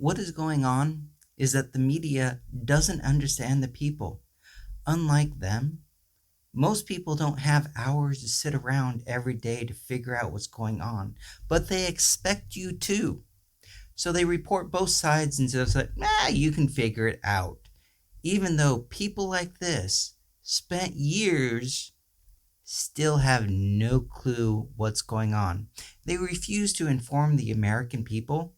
What is going on is that the media doesn't understand the people. Unlike them, most people don't have hours to sit around every day to figure out what's going on, but they expect you to. So they report both sides and just like, you can figure it out. Even though people like this spent years still have no clue what's going on. They refuse to inform the American people,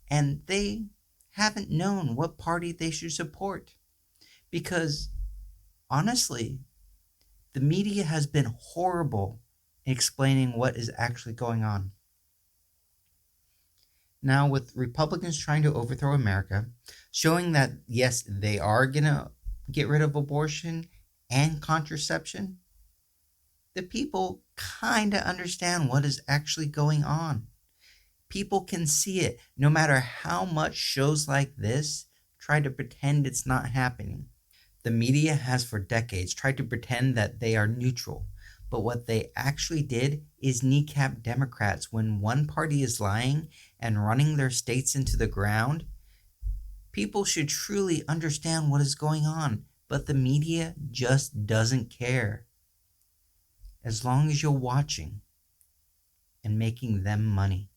and they haven't known what party they should support. Because honestly, the media has been horrible in explaining what is actually going on. Now, with Republicans trying to overthrow America, showing that, yes, they are going to get rid of abortion and contraception, the people kind of understand what is actually going on. People can see it, no matter how much shows like this try to pretend it's not happening. The media has for decades tried to pretend that they are neutral, but what they actually did is kneecap Democrats. When one party is lying and running their states into the ground, people should truly understand what is going on, but the media just doesn't care. As long as you're watching and making them money.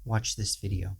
Watch this video.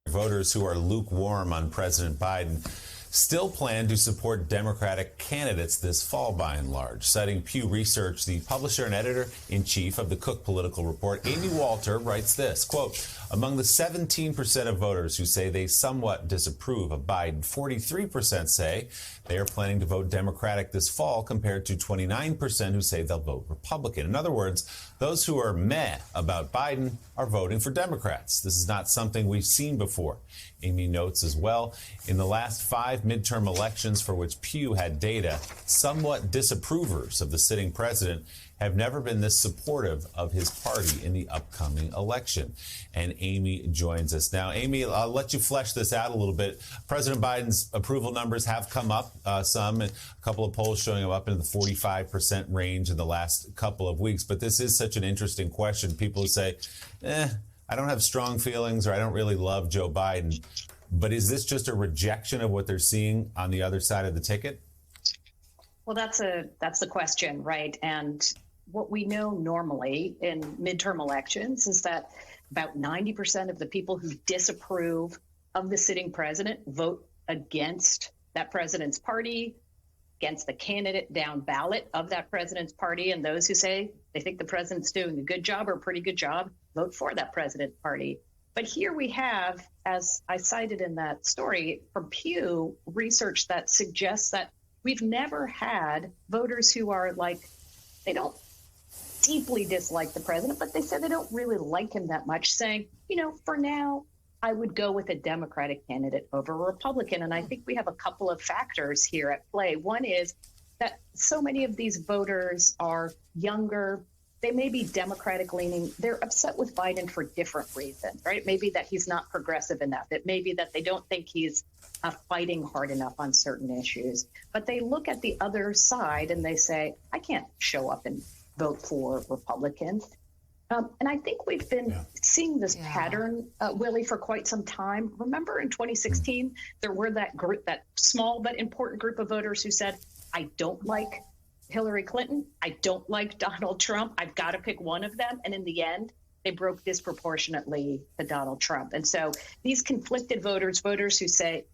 Voters who are lukewarm on President Biden still plan to support Democratic candidates this fall by and large. Citing Pew Research, the publisher and editor-in-chief of the Cook Political Report, Amy Walter, writes this, quote, among the 17% of voters who say they somewhat disapprove of Biden, 43% say they are planning to vote Democratic this fall compared to 29% who say they'll vote Republican. In other words, those who are meh about Biden are voting for Democrats. This is not something we've seen before. Amy notes as well, in the last 5 midterm elections for which Pew had data, somewhat disapprovers of the sitting president have never been this supportive of his party in the upcoming election. And Amy joins us now. Amy, I'll let you flesh this out a little bit. President Biden's approval numbers have come up some, a couple of polls showing him up into the 45% range in the last couple of weeks. But this is such an interesting question. People who say, I don't have strong feelings or I don't really love Joe Biden. But is this just a rejection of what they're seeing on the other side of the ticket? Well, that's the question, right? And what we know normally in midterm elections is that about 90% of the people who disapprove of the sitting president vote against that president's party, against the candidate down ballot of that president's party. And those who say they think the president's doing a good job or a pretty good job vote for that president's party. But here we have, as I cited in that story from Pew, research that suggests that we've never had voters who are like, they don't deeply dislike the president, but they said they don't really like him that much, saying, for now, I would go with a Democratic candidate over a Republican. And I think we have a couple of factors here at play. One is that so many of these voters are younger. They may be Democratic leaning. They're upset with Biden for different reasons, right? Maybe that he's not progressive enough. It may be that they don't think he's fighting hard enough on certain issues. But they look at the other side and they say, I can't show up and vote for Republicans. And I think we've been seeing this pattern, Willie, for quite some time. Remember in 2016, there were that group, that small but important group of voters who said, I don't like Hillary Clinton. I don't like Donald Trump. I've got to pick one of them. And in the end, they broke disproportionately to Donald Trump. And so these conflicted voters who say,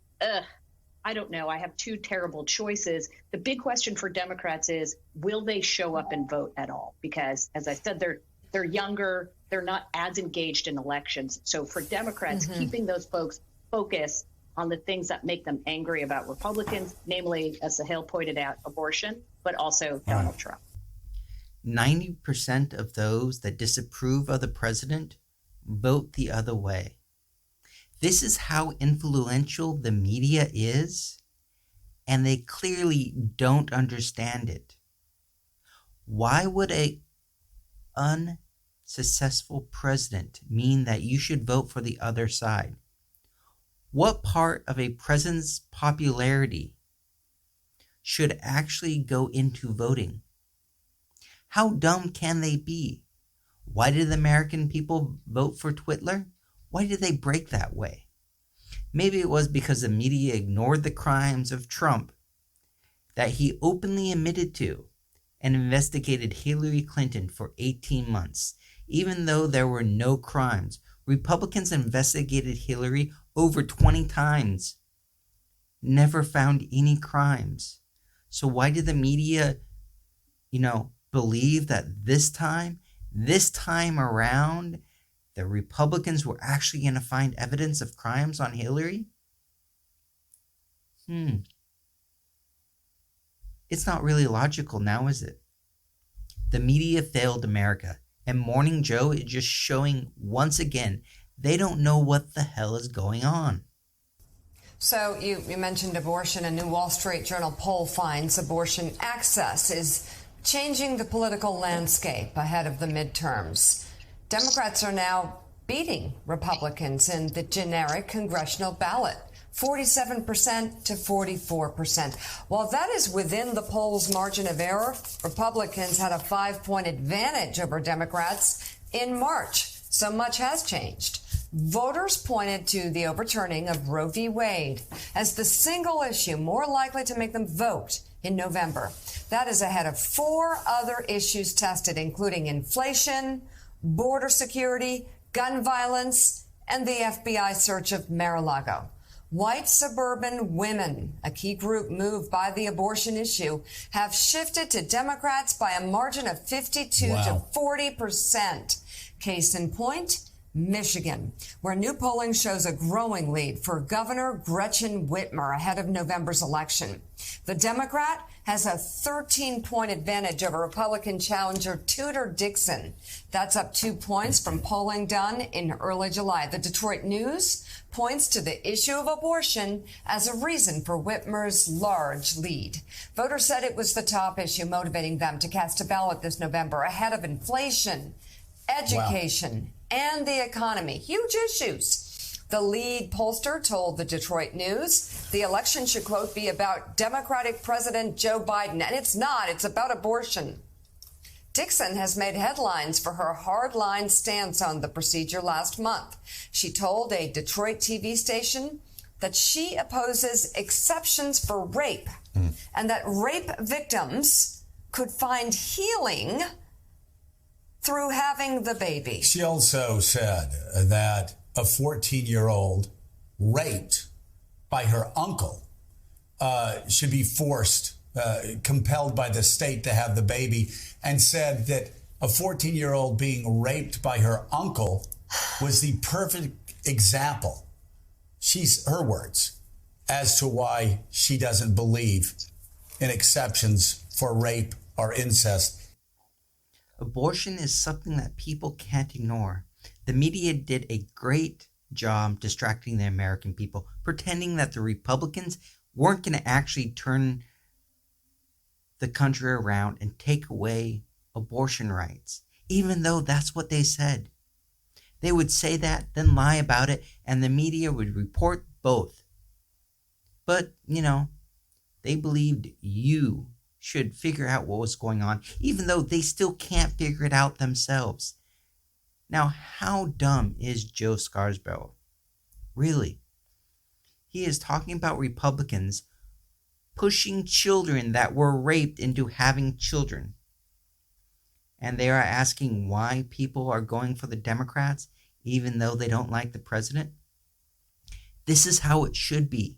I don't know, I have two terrible choices. The big question for Democrats is, will they show up and vote at all? Because, as I said, they're younger, they're not as engaged in elections. So for Democrats, keeping those folks focused on the things that make them angry about Republicans, namely, as Sahel pointed out, abortion, but also Donald Trump. 90% of those that disapprove of the president vote the other way. This is how influential the media is, and they clearly don't understand it. Why would a unsuccessful president mean that you should vote for the other side? What part of a president's popularity should actually go into voting? How dumb can they be? Why did the American people vote for Twitler? Why did they break that way? Maybe it was because the media ignored the crimes of Trump that he openly admitted to and investigated Hillary Clinton for 18 months. Even though there were no crimes, Republicans investigated Hillary over 20 times, never found any crimes. So why did the media, believe that this time around, the Republicans were actually going to find evidence of crimes on Hillary? It's not really logical now, is it? The media failed America, and Morning Joe is just showing once again they don't know what the hell is going on. So you mentioned abortion. A new Wall Street Journal poll finds abortion access is changing the political landscape ahead of the midterms. Democrats are now beating Republicans in the generic congressional ballot, 47% to 44%. While that is within the poll's margin of error, Republicans had a 5-point advantage over Democrats in March. So much has changed. Voters pointed to the overturning of Roe v. Wade as the single issue more likely to make them vote in November. That is ahead of 4 other issues tested, including inflation, border security, gun violence, and the FBI search of Mar-a-Lago. White suburban women, a key group moved by the abortion issue, have shifted to Democrats by a margin of 52 to 40%. Case in point, Michigan, where new polling shows a growing lead for Governor Gretchen Whitmer ahead of November's election. The Democrat has a 13-point advantage over Republican challenger Tudor Dixon. That's up 2 points from polling done in early July. The Detroit News points to the issue of abortion as a reason for Whitmer's large lead. Voters said it was the top issue motivating them to cast a ballot this November ahead of inflation, education, and the economy. Huge issues. The lead pollster told the Detroit News the election should, quote, be about Democratic President Joe Biden. And it's not. It's about abortion. Dixon has made headlines for her hardline stance on the procedure last month. She told a Detroit TV station that she opposes exceptions for rape and that rape victims could find healing through having the baby. She also said that a 14-year-old raped by her uncle should be forced, compelled by the state to have the baby, and said that a 14-year-old being raped by her uncle was the perfect example, her words, as to why she doesn't believe in exceptions for rape or incest. Abortion is something that people can't ignore. The media did a great job distracting the American people, pretending that the Republicans weren't going to actually turn the country around and take away abortion rights, even though that's what they said. They would say that, then lie about it, and the media would report both. But, they believed you should figure out what was going on, even though they still can't figure it out themselves. Now, how dumb is Joe Scarborough? Really? He is talking about Republicans pushing children that were raped into having children. And they are asking why people are going for the Democrats, even though they don't like the president. This is how it should be.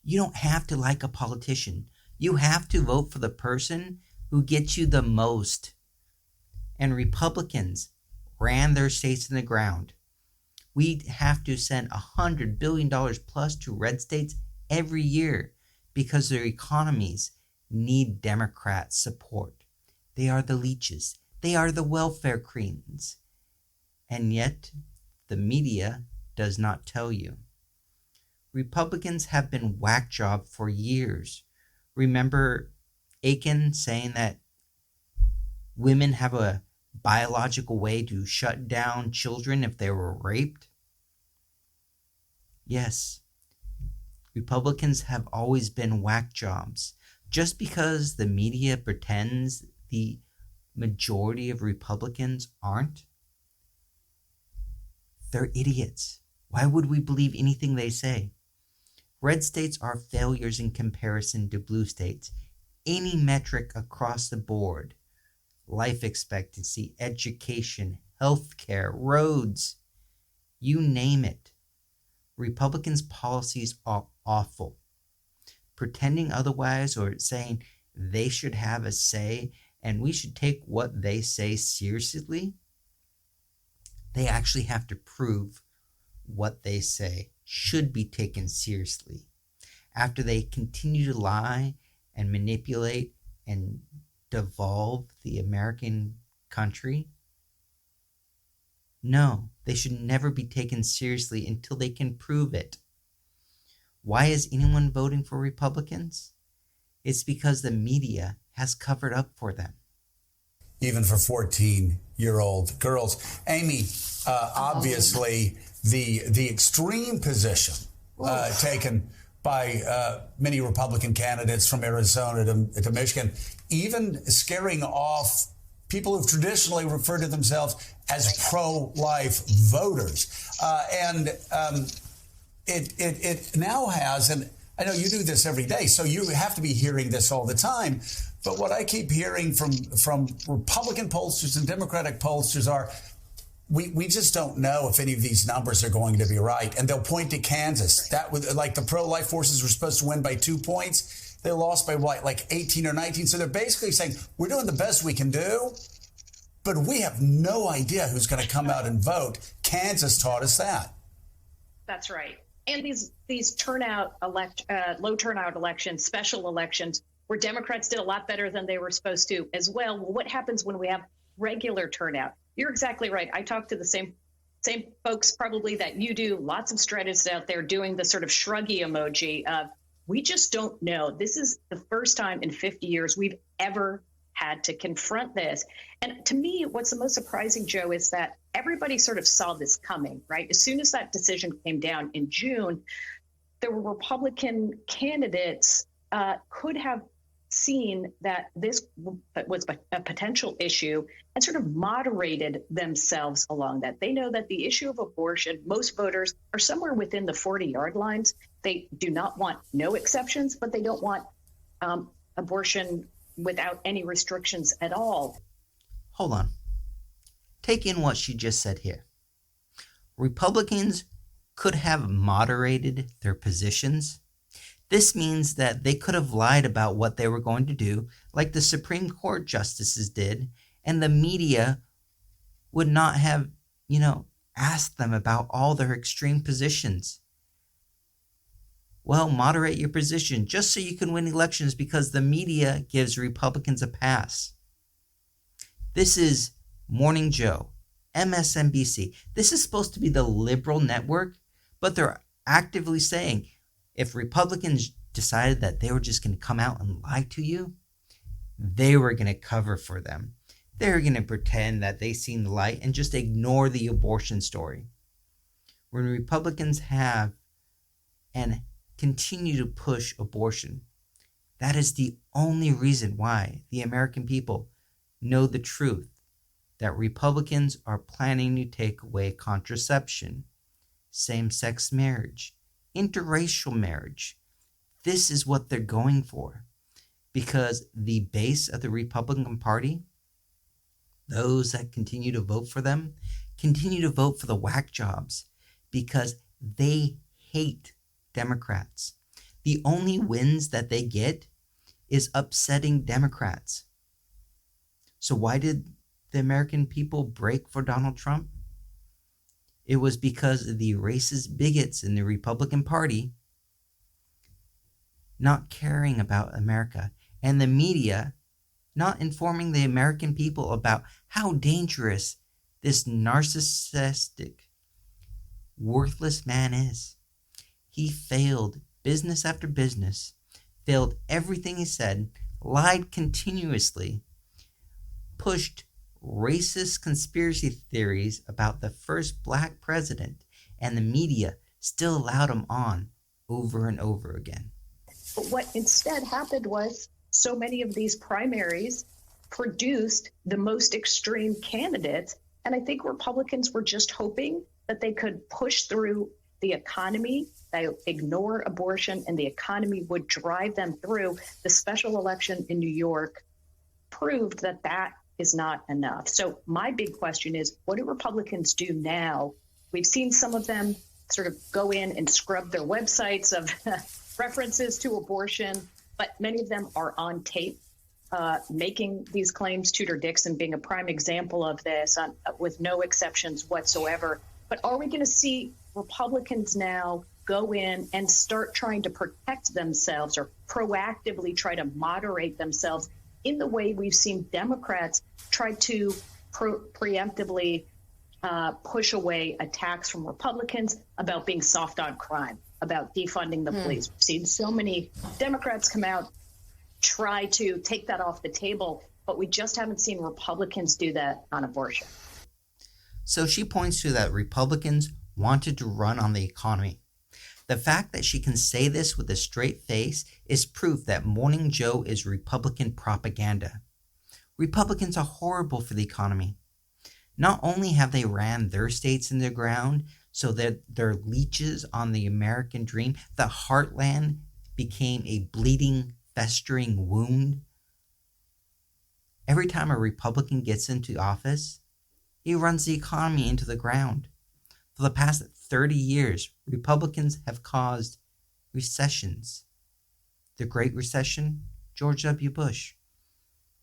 You don't have to like a politician. You have to vote for the person who gets you the most. And Republicans ran their states in the ground. We have to send $100 billion plus to red states every year because their economies need Democrat support. They are the leeches. They are the welfare queens. And yet, the media does not tell you. Republicans have been whack job for years. Remember Aiken saying that women have a biological way to shut down children if they were raped? Yes, Republicans have always been whack jobs. Just because the media pretends the majority of Republicans aren't, they're idiots. Why would we believe anything they say? Red states are failures in comparison to blue states. Any metric across the board, life expectancy, education, healthcare, roads, you name it. Republicans' policies are awful. Pretending otherwise or saying they should have a say and we should take what they say seriously, they actually have to prove what they say should be taken seriously. After they continue to lie and manipulate and devolve the American country, no, they should never be taken seriously until they can prove it. Why is anyone voting for Republicans? It's because the media has covered up for them. Even for 14-year-old girls. Amy, obviously the extreme position taken by many Republican candidates from Arizona to Michigan, even scaring off people who've traditionally referred to themselves as pro-life voters. It now has, and I know you do this every day, so you have to be hearing this all the time. But what I keep hearing from Republican pollsters and Democratic pollsters are, we just don't know if any of these numbers are going to be right. And they'll point to Kansas. That was like the pro-life forces were supposed to win by 2 points. They lost by like 18 or 19. So they're basically saying, we're doing the best we can do, but we have no idea who's going to come out and vote. Kansas taught us that. That's right. And these low turnout elections, special elections, where Democrats did a lot better than they were supposed to as well. Well, what happens when we have regular turnout? You're exactly right. I talk to the same folks probably that you do. Lots of strategists out there doing the sort of shruggy emoji of, we just don't know. This is the first time in 50 years we've ever had to confront this. And to me, what's the most surprising, Joe, is that everybody sort of saw this coming, right? As soon as that decision came down in June, there were Republican candidates could have seen that this was a potential issue and sort of moderated themselves along that. They know that the issue of abortion, most voters are somewhere within the 40-yard lines. They do not want no exceptions, but they don't want abortion without any restrictions at all. Hold on. Take in what she just said here. Republicans could have moderated their positions. This means that they could have lied about what they were going to do, like the Supreme Court justices did, and the media would not have, asked them about all their extreme positions. Well, moderate your position just so you can win elections because the media gives Republicans a pass. This is Morning Joe, MSNBC. This is supposed to be the liberal network, but they're actively saying if Republicans decided that they were just going to come out and lie to you, they were going to cover for them. They were going to pretend that they seen the light and just ignore the abortion story. When Republicans have and continue to push abortion, that is the only reason why the American people know the truth, that Republicans are planning to take away contraception, same-sex marriage, interracial marriage. This is what they're going for, because the base of the Republican Party, those that continue to vote for them, continue to vote for the whack jobs because they hate Democrats. The only wins that they get is upsetting Democrats. So why did the American people break for Donald Trump? It was because of the racist bigots in the Republican Party not caring about America and the media not informing the American people about how dangerous this narcissistic, worthless man is. He failed business after business, failed everything he said, lied continuously, pushed racist conspiracy theories about the first black president, and the media still allowed him on over and over again. But what instead happened was so many of these primaries produced the most extreme candidates. And I think Republicans were just hoping that they could push through the economy, they ignore abortion, and the economy would drive them through. The special election in New York proved that that is not enough. So my big question is, what do Republicans do now? We've seen some of them sort of go in and scrub their websites of references to abortion, but many of them are on tape making these claims. Tudor Dixon being a prime example of this, with no exceptions whatsoever. But are we going to see Republicans now go in and start trying to protect themselves or proactively try to moderate themselves in the way we've seen Democrats try to preemptively push away attacks from Republicans about being soft on crime, about defunding the police? We've seen so many Democrats come out, try to take that off the table, but we just haven't seen Republicans do that on abortion. So she points to that Republicans wanted to run on the economy. The fact that she can say this with a straight face is proof that Morning Joe is Republican propaganda. Republicans are horrible for the economy. Not only have they ran their states in the ground so that they're leeches on the American dream, the heartland became a bleeding, festering wound. Every time a Republican gets into office, he runs the economy into the ground. For the past 30 years, Republicans have caused recessions. The Great Recession, George W. Bush.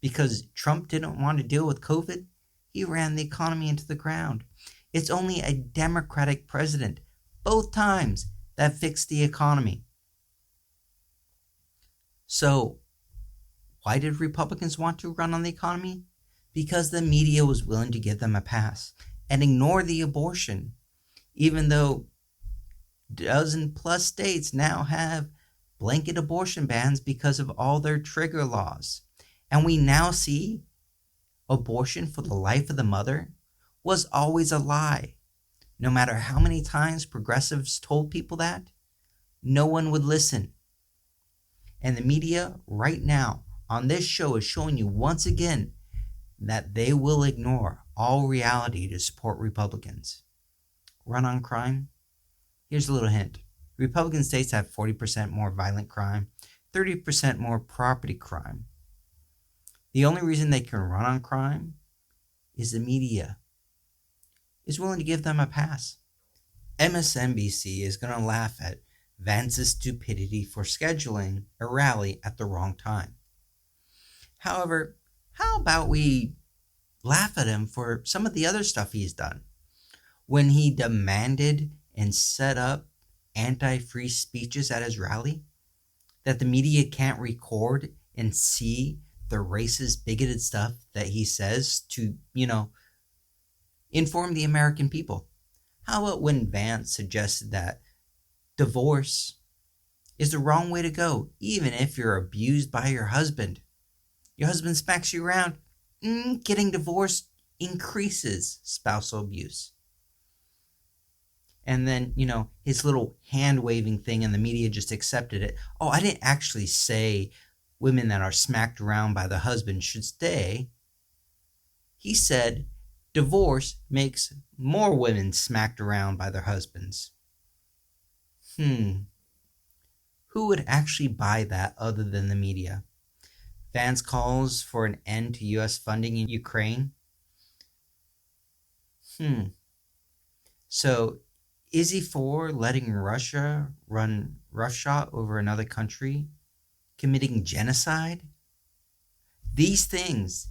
Because Trump didn't want to deal with COVID, he ran the economy into the ground. It's only a Democratic president, both times, that fixed the economy. So, why did Republicans want to run on the economy? Because the media was willing to give them a pass and ignore the abortion, even though dozen plus states now have blanket abortion bans because of all their trigger laws. And we now see abortion for the life of the mother was always a lie. No matter how many times progressives told people that, no one would listen. And the media right now on this show is showing you once again that they will ignore all reality to support Republicans. Run on crime? Here's a little hint. Republican states have 40% more violent crime, 30% more property crime. The only reason they can run on crime is the media is willing to give them a pass. MSNBC is going to laugh at Vance's stupidity for scheduling a rally at the wrong time. However, how about we laugh at him for some of the other stuff he's done? When he demanded and set up anti-free speeches at his rally that the media can't record and see the racist, bigoted stuff that he says to, inform the American people. How about when Vance suggested that divorce is the wrong way to go, even if you're abused by your husband? Your husband smacks you around. Getting divorced increases spousal abuse. And then, his little hand-waving thing and the media just accepted it. Oh, I didn't actually say women that are smacked around by the husband should stay. He said divorce makes more women smacked around by their husbands. Who would actually buy that other than the media? Vance calls for an end to U.S. funding in Ukraine. So, is he for letting Russia run roughshod over another country, committing genocide? These things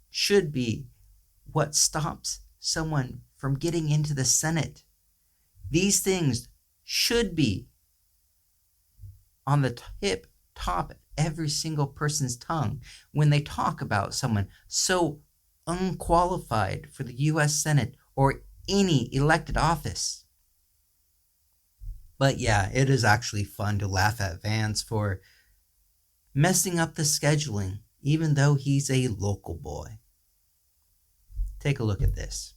should be what stops someone from getting into the Senate. These things should be on the top of every single person's tongue when they talk about someone so unqualified for the U.S. Senate or any elected office. But yeah, it is actually fun to laugh at Vance for messing up the scheduling, even though he's a local boy. Take a look at this.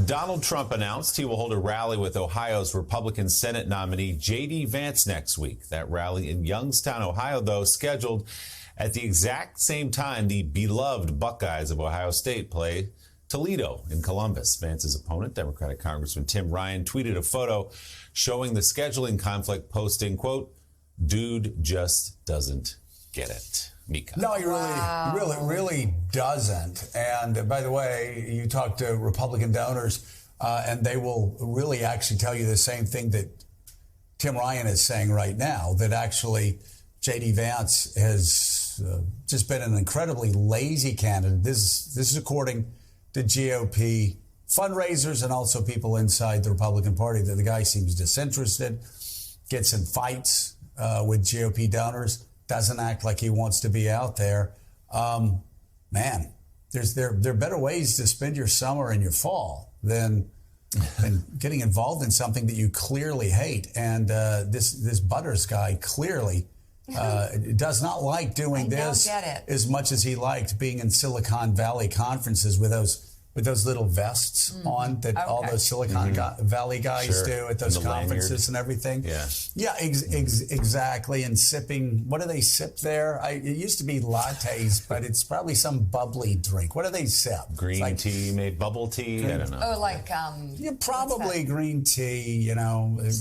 Donald Trump announced he will hold a rally with Ohio's Republican Senate nominee J.D. Vance next week. That rally in Youngstown, Ohio, though, scheduled at the exact same time the beloved Buckeyes of Ohio State play Toledo in Columbus. Vance's opponent, Democratic Congressman Tim Ryan, tweeted a photo showing the scheduling conflict, posting, quote, "Dude just doesn't get it." Mika. No, he really doesn't. And by the way, you talk to Republican donors, and they will really actually tell you the same thing that Tim Ryan is saying right now, that actually J.D. Vance has just been an incredibly lazy candidate. This is according to GOP fundraisers and also people inside the Republican Party, that the guy seems disinterested, gets in fights with GOP donors, doesn't act like he wants to be out there. Man, there are better ways to spend your summer and your fall than getting involved in something that you clearly hate. And this Butters guy clearly does not like doing this as much as he liked being in Silicon Valley conferences with those little vests on that all those Silicon Valley guys do at those conferences and everything. Yeah, exactly. And sipping, what do they sip there? It used to be lattes, but it's probably some bubbly drink. What do they sip? Green tea, made bubble tea. I don't know. Oh, like probably green tea.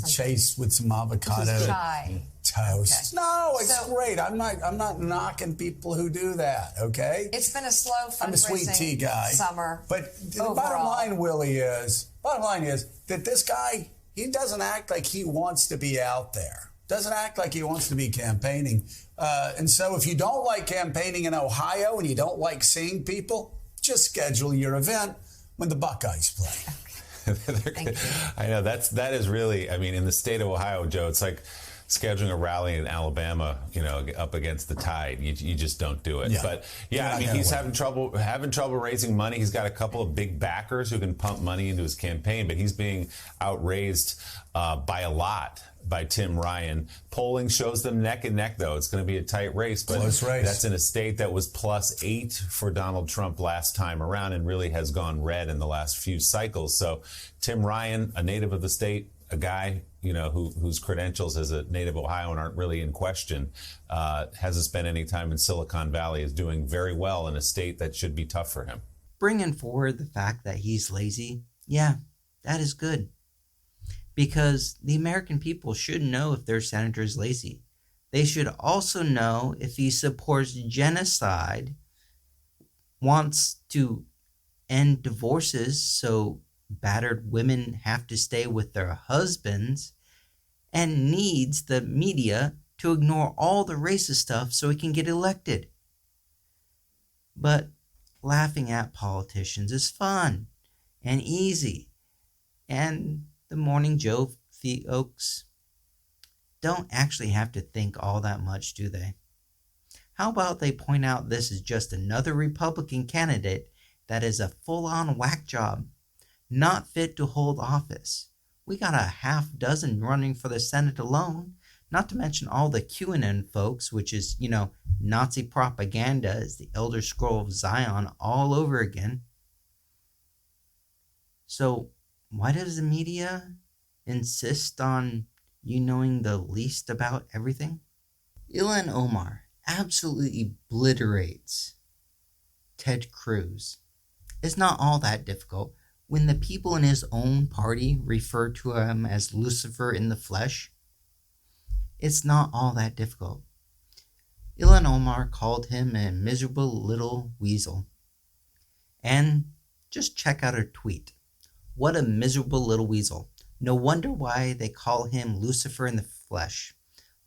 Chased with some avocado. Chai. Toast. Okay. No, it's great. I'm not knocking people who do that, okay? It's been a slow fundraising I'm a sweet tea guy. Summer. But the bottom line, Willie, is that this guy, he doesn't act like he wants to be out there. Doesn't act like he wants to be campaigning. And so if you don't like campaigning in Ohio and you don't like seeing people, just schedule your event when the Buckeyes play. Thank you. I know that is really, I mean, in the state of Ohio, Joe, it's like scheduling a rally in Alabama, up against the Tide. You just don't do it. Yeah. But yeah, I mean, he's having trouble raising money. He's got a couple of big backers who can pump money into his campaign, but he's being outraised by a lot by Tim Ryan. Polling shows them neck and neck, though. It's going to be a tight race, but close race. That's in a state that was +8 for Donald Trump last time around and really has gone red in the last few cycles. So Tim Ryan, a native of the state, a guy whose credentials as a native Ohioan aren't really in question, hasn't spent any time in Silicon Valley, is doing very well in a state that should be tough for him. Bringing forward the fact that he's lazy, yeah, that is good. Because the American people should know if their senator is lazy. They should also know if he supports genocide, wants to end divorces so battered women have to stay with their husbands, and needs the media to ignore all the racist stuff so he can get elected. But laughing at politicians is fun and easy. And the Morning Joe folks don't actually have to think all that much, do they? How about they point out this is just another Republican candidate that is a full-on whack job, not fit to hold office. We got a half dozen running for the Senate alone, not to mention all the QAnon folks, which is, Nazi propaganda is the Elder Scroll of Zion all over again. So why does the media insist on you knowing the least about everything? Ilhan Omar absolutely obliterates Ted Cruz. It's not all that difficult. When the people in his own party refer to him as Lucifer in the flesh, it's not all that difficult. Ilhan Omar called him a miserable little weasel. And just check out her tweet. What a miserable little weasel. No wonder why they call him Lucifer in the flesh.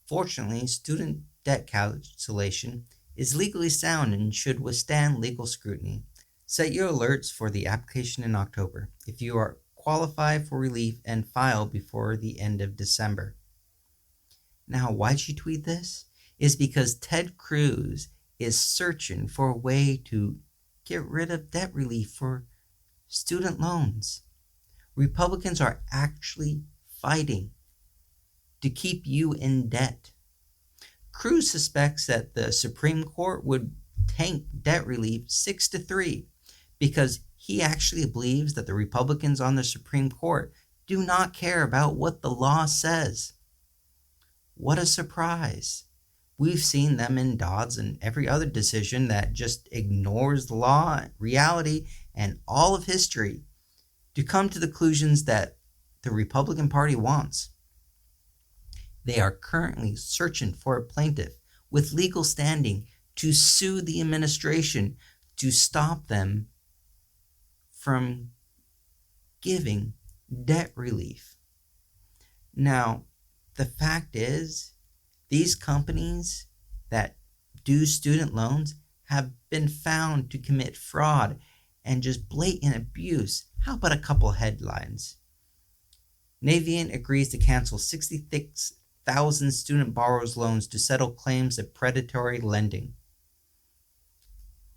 Fortunately, student debt cancellation is legally sound and should withstand legal scrutiny. Set your alerts for the application in October if you are qualified for relief and file before the end of December. Now, why'd she tweet this? Is because Ted Cruz is searching for a way to get rid of debt relief for student loans. Republicans are actually fighting to keep you in debt. Cruz suspects that the Supreme Court would tank debt relief 6-3 because he actually believes that the Republicans on the Supreme Court do not care about what the law says. What a surprise. We've seen them in Dobbs and every other decision that just ignores the law, reality, and all of history to come to the conclusions that the Republican Party wants. They are currently searching for a plaintiff with legal standing to sue the administration to stop them from giving debt relief. Now, the fact is, these companies that do student loans have been found to commit fraud and just blatant abuse. How about a couple headlines? Navient agrees to cancel 66,000 student borrowers' loans to settle claims of predatory lending.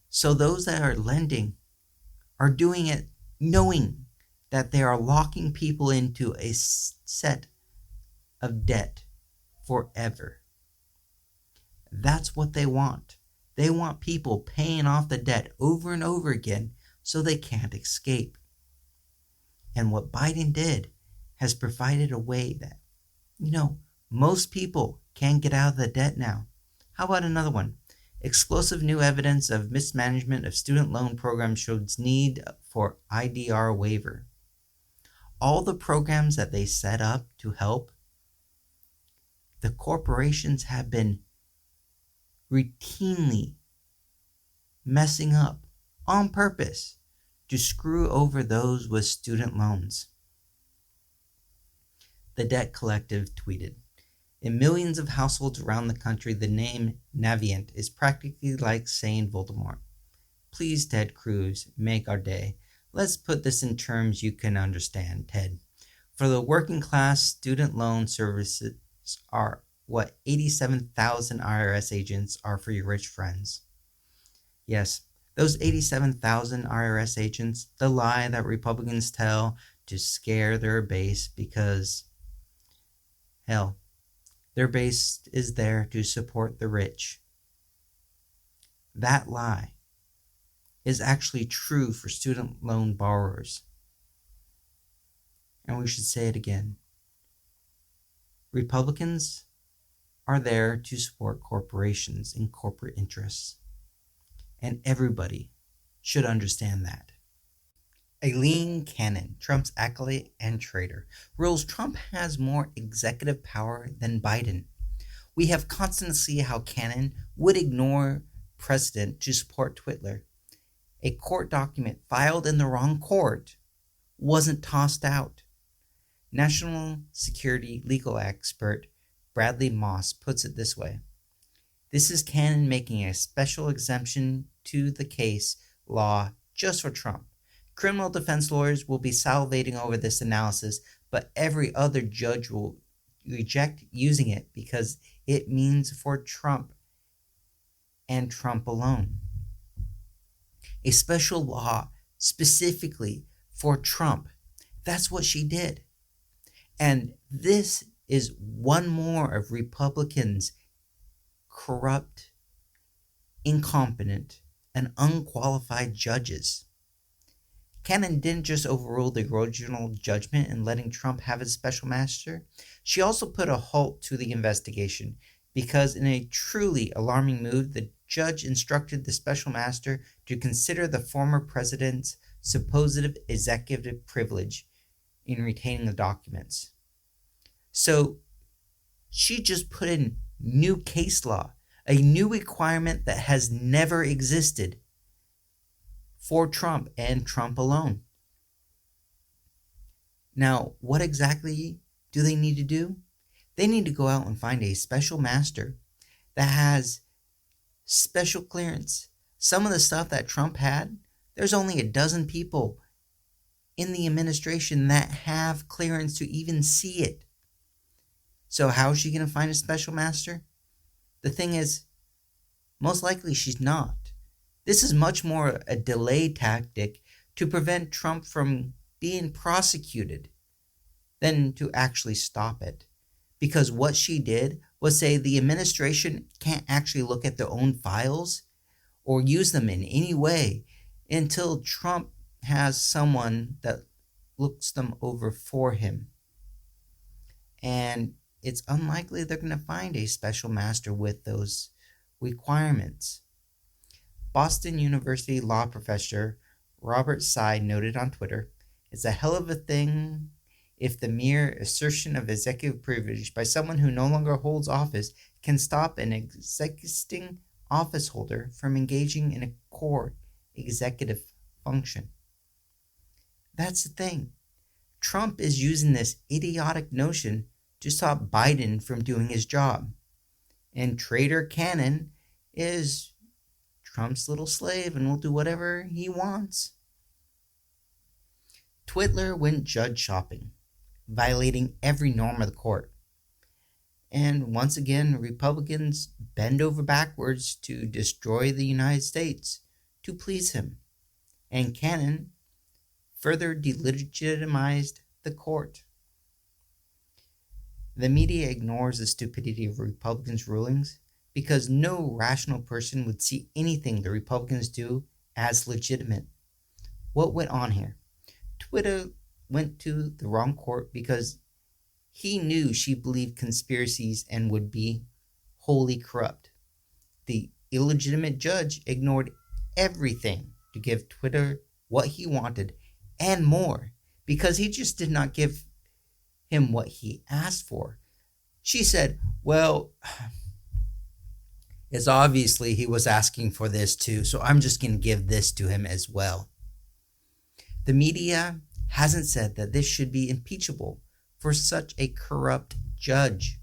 So those that are lending are doing it knowing that they are locking people into a set of debt forever. That's what they want. They want people paying off the debt over and over again so they can't escape. And what Biden did has provided a way that, most people can get out of the debt now. How about another one? Explosive new evidence of mismanagement of student loan programs shows need for IDR waiver. All the programs that they set up to help, the corporations have been routinely messing up on purpose to screw over those with student loans. The Debt Collective tweeted, "In millions of households around the country, the name Navient is practically like saying Voldemort. Please, Ted Cruz, make our day. Let's put this in terms you can understand, Ted. For the working class, student loan services are what 87,000 IRS agents are for your rich friends." Yes, those 87,000 IRS agents, the lie that Republicans tell to scare their base because, hell, their base is there to support the rich. That lie is actually true for student loan borrowers. And we should say it again. Republicans are there to support corporations and corporate interests. And everybody should understand that. Aileen Cannon, Trump's acolyte and traitor, rules Trump has more executive power than Biden. We have constantly seen how Cannon would ignore precedent to support Twitler. A court document filed in the wrong court wasn't tossed out. National security legal expert Bradley Moss puts it this way: "This is Cannon making a special exemption to the case law just for Trump. Criminal defense lawyers will be salivating over this analysis, but every other judge will reject using it because it means for Trump and Trump alone. A special law specifically for Trump." That's what she did. And this is one more of Republicans' corrupt, incompetent, and unqualified judges. Cannon didn't just overrule the original judgment in letting Trump have his special master. She also put a halt to the investigation because, in a truly alarming move, the judge instructed the special master to consider the former president's supposed executive privilege in retaining the documents. So she just put in new case law, a new requirement that has never existed for Trump and Trump alone. Now, what exactly do they need to do? They need to go out and find a special master that has special clearance. Some of the stuff that Trump had, there's only a dozen people in the administration that have clearance to even see it. So how is she going to find a special master? The thing is, most likely she's not. This is much more a delay tactic to prevent Trump from being prosecuted than to actually stop it. Because what she did was say the administration can't actually look at their own files or use them in any way until Trump has someone that looks them over for him. And it's unlikely they're going to find a special master with those requirements. Boston University law professor Robert Sy noted on Twitter, "It's a hell of a thing if the mere assertion of executive privilege by someone who no longer holds office can stop an existing office holder from engaging in a core executive function." That's the thing. Trump is using this idiotic notion to stop Biden from doing his job. And Trader Cannon is Trump's little slave and will do whatever he wants. Twitler went judge shopping, violating every norm of the court. And once again, Republicans bend over backwards to destroy the United States to please him. And Cannon further delegitimized the court. The media ignores the stupidity of Republicans' rulings because no rational person would see anything the Republicans do as legitimate. What went on here? Twitter went to the wrong court because he knew she believed conspiracies and would be wholly corrupt. The illegitimate judge ignored everything to give Twitter what he wanted and more because he just did not give him what he asked for. She said, well, it's obviously he was asking for this too, so I'm just going to give this to him as well. The media hasn't said that this should be impeachable for such a corrupt judge.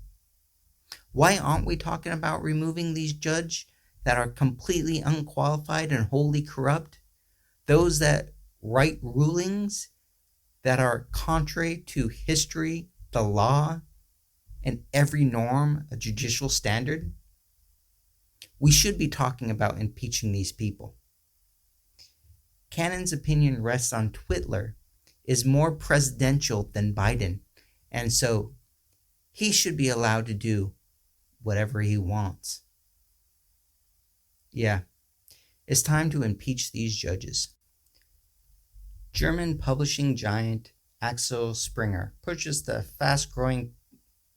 Why aren't we talking about removing these judges that are completely unqualified and wholly corrupt? Those that write rulings that are contrary to history, the law, and every norm of judicial standard? We should be talking about impeaching these people. Cannon's opinion rests on Twitler is more presidential than Biden, and so he should be allowed to do whatever he wants. Yeah, it's time to impeach these judges. German publishing giant Axel Springer purchased the fast-growing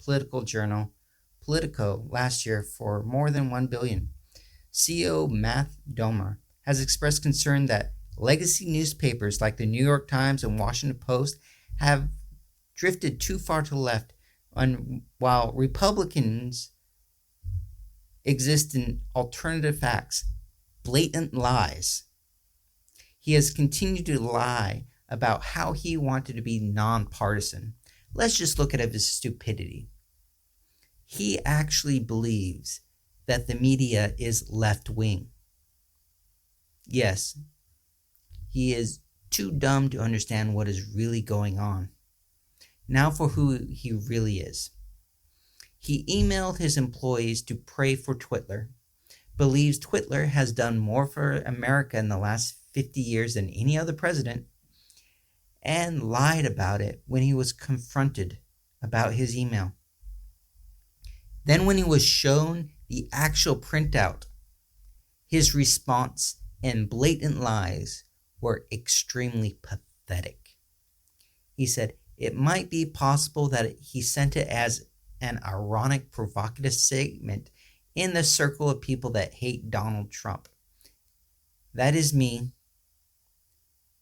political journal Politico last year for more than $1 billion. CEO Matt Domer has expressed concern that legacy newspapers like the New York Times and Washington Post have drifted too far to the left, while Republicans exist in alternative facts, blatant lies. He has continued to lie about how he wanted to be nonpartisan. Let's just look at his stupidity. He actually believes that the media is left-wing. Yes, he is too dumb to understand what is really going on. Now for who he really is. He emailed his employees to pray for Twitler, believes Twitler has done more for America in the last 50 years than any other president, and lied about it when he was confronted about his email. Then when he was shown the actual printout, his response and blatant lies were extremely pathetic. He said it might be possible that he sent it as an ironic, provocative statement in the circle of people that hate Donald Trump. That is me,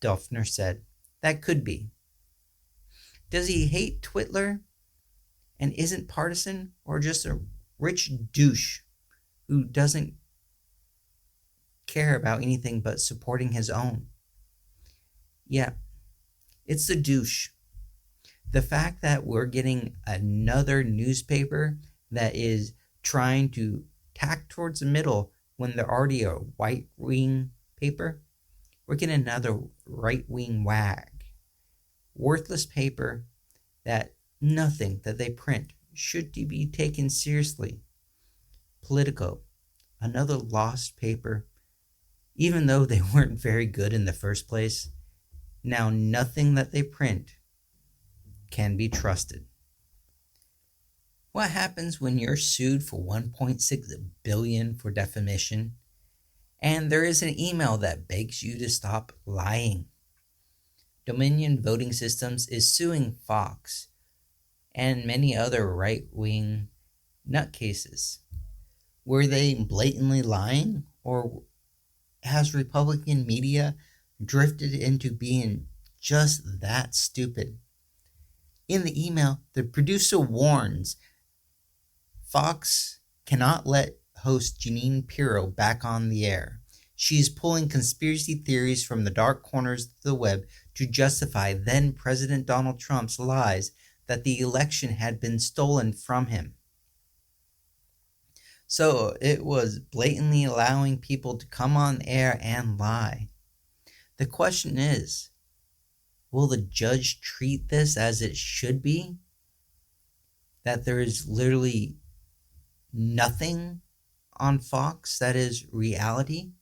Duffner said. That could be. Does he hate Twitler and isn't partisan, or just a rich douche who doesn't care about anything but supporting his own? Yeah, it's the douche. The fact that we're getting another newspaper that is trying to tack towards the middle when they're already a right-wing paper, we're getting another right-wing wag. Worthless paper that nothing that they print should be taken seriously. Politico, another lost paper. Even though they weren't very good in the first place, now nothing that they print can be trusted. What happens when you're sued for $1.6 billion for defamation and there is an email that begs you to stop lying? Dominion Voting Systems is suing Fox and many other right-wing nutcases. Were they blatantly lying, or has Republican media drifted into being just that stupid. In the email, the producer warns Fox cannot let host Jeanine Pirro back on the air. She is pulling conspiracy theories from the dark corners of the web to justify then President Donald Trump's lies that the election had been stolen from him. So it was blatantly allowing people to come on air and lie. The question is, will the judge treat this as it should be? That there is literally nothing on Fox that is reality?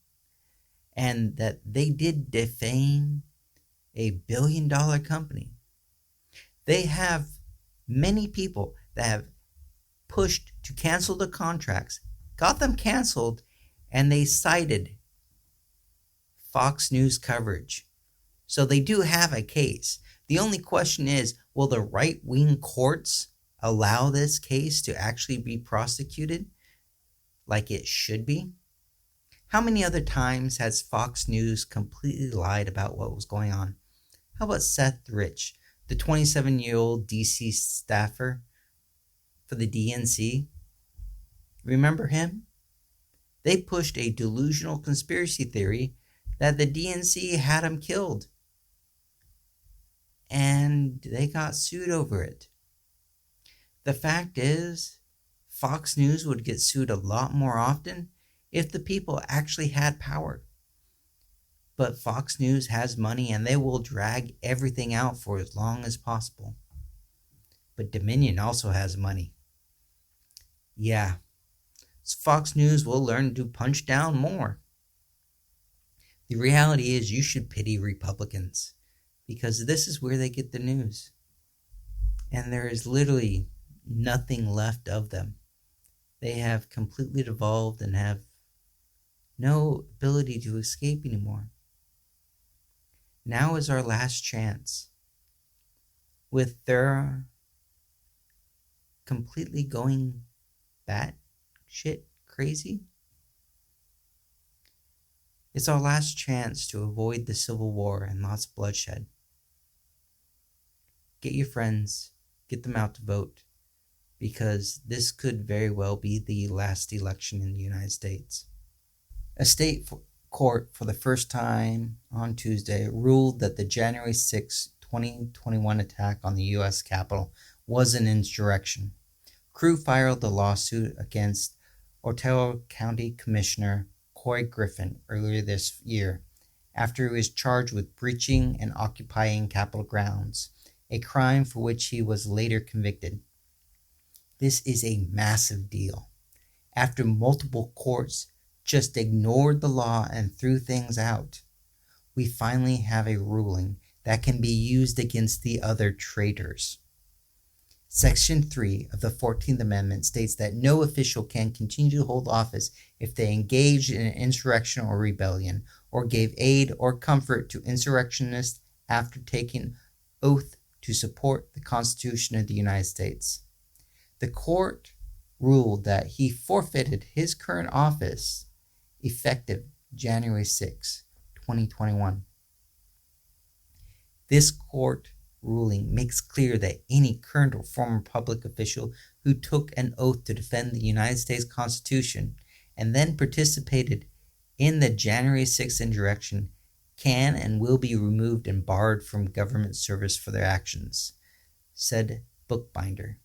And that they did defame a $1 billion company. They have many people that have pushed to cancel the contracts, got them canceled, and they cited Fox News coverage. So they do have a case. The only question is, will the right-wing courts allow this case to actually be prosecuted like it should be? How many other times has Fox News completely lied about what was going on? How about Seth Rich, the 27-year-old DC staffer for the DNC? Remember him? They pushed a delusional conspiracy theory that the DNC had him killed. And they got sued over it. The fact is, Fox News would get sued a lot more often if the people actually had power. But Fox News has money and they will drag everything out for as long as possible. But Dominion also has money. Yeah, so Fox News will learn to punch down more. The reality is you should pity Republicans because this is where they get the news. And there is literally nothing left of them. They have completely devolved and have no ability to escape anymore. Now is our last chance. With their completely going batshit crazy, it's our last chance to avoid the civil war and lots of bloodshed. Get your friends, get them out to vote, because this could very well be the last election in the United States. A state court for the first time on Tuesday ruled that the January 6, 2021 attack on the U.S. Capitol was an insurrection. Crew filed a lawsuit against Otero County Commissioner Corey Griffin earlier this year after he was charged with breaching and occupying Capitol grounds, a crime for which he was later convicted. This is a massive deal. After multiple courts just ignored the law and threw things out, we finally have a ruling that can be used against the other traitors. Section 3 of the 14th Amendment states that no official can continue to hold office if they engaged in an insurrection or rebellion, or gave aid or comfort to insurrectionists after taking oath to support the Constitution of the United States. The court ruled that he forfeited his current office effective January 6, 2021. This court ruling makes clear that any current or former public official who took an oath to defend the United States Constitution and then participated in the January 6th insurrection can and will be removed and barred from government service for their actions, said Bookbinder.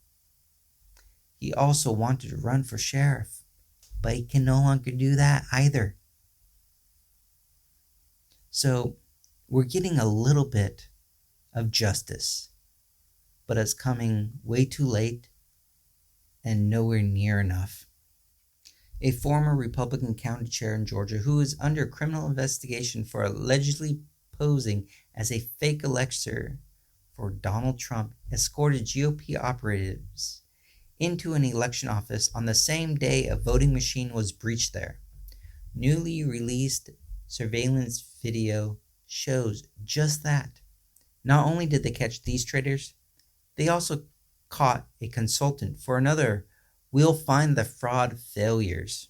He also wanted to run for sheriff, but he can no longer do that either. So we're getting a little bit of justice, but it's coming way too late and nowhere near enough. A former Republican county chair in Georgia who is under criminal investigation for allegedly posing as a fake elector for Donald Trump escorted GOP operatives into an election office on the same day a voting machine was breached there. Newly released surveillance video shows just that. Not only did they catch these traitors, they also caught a consultant for another We'll Find the Fraud Failures.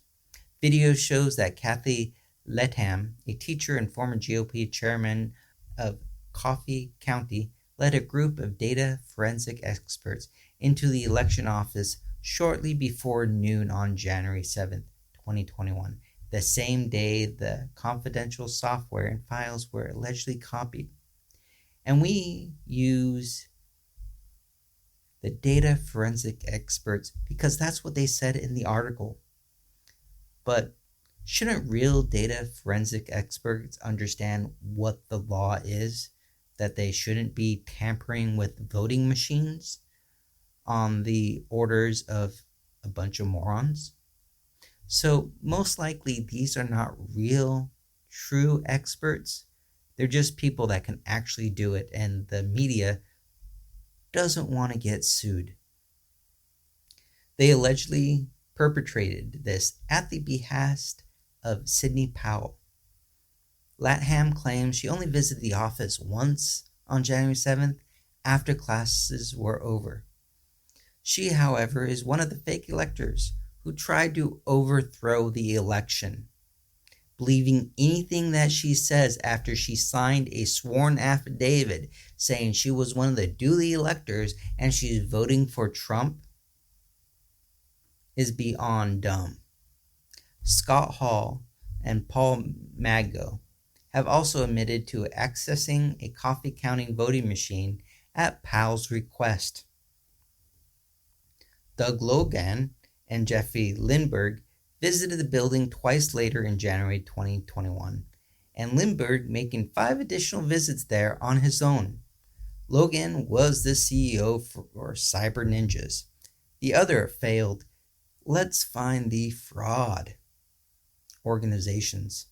Video shows that Kathy Letham, a teacher and former GOP chairman of Coffee County, led a group of data forensic experts into the election office shortly before noon on January 7th, 2021, the same day the confidential software and files were allegedly copied. And we use the data forensic experts because that's what they said in the article. But shouldn't real data forensic experts understand what the law is? That they shouldn't be tampering with voting machines on the orders of a bunch of morons? So most likely these are not real, true experts. They're just people that can actually do it, and the media doesn't want to get sued. They allegedly perpetrated this at the behest of Sidney Powell. Letham claims she only visited the office once on January 7th after classes were over. She, however, is one of the fake electors who tried to overthrow the election, believing anything that she says after she signed a sworn affidavit saying she was one of the duly electors and she's voting for Trump is beyond dumb. Scott Hall and Paul Maggo have also admitted to accessing a Coffee County voting machine at Powell's request. Doug Logan and Jeffrey Lindbergh visited the building twice later in January 2021, and Lindbergh making 5 additional visits there on his own. Logan was the CEO for Cyber Ninjas. The other failed "Let's find the fraud" organizations.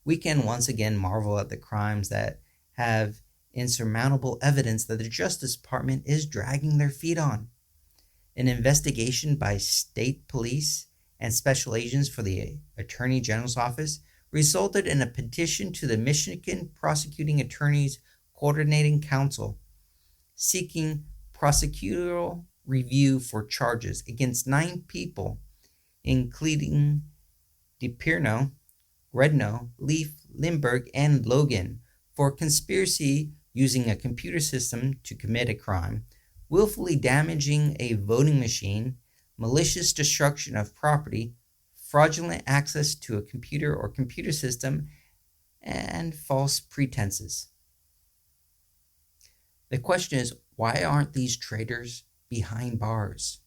We can once again marvel at the crimes that have insurmountable evidence that the Justice Department is dragging their feet on. An investigation by state police and special agents for the Attorney General's office resulted in a petition to the Michigan Prosecuting Attorneys Coordinating Council seeking prosecutorial review for charges against 9 people, including DiPierno, Redno, Leaf, Lindbergh, and Logan, for conspiracy using a computer system to commit a crime, willfully damaging a voting machine, malicious destruction of property, fraudulent access to a computer or computer system, and false pretenses. The question is, why aren't these traitors behind bars?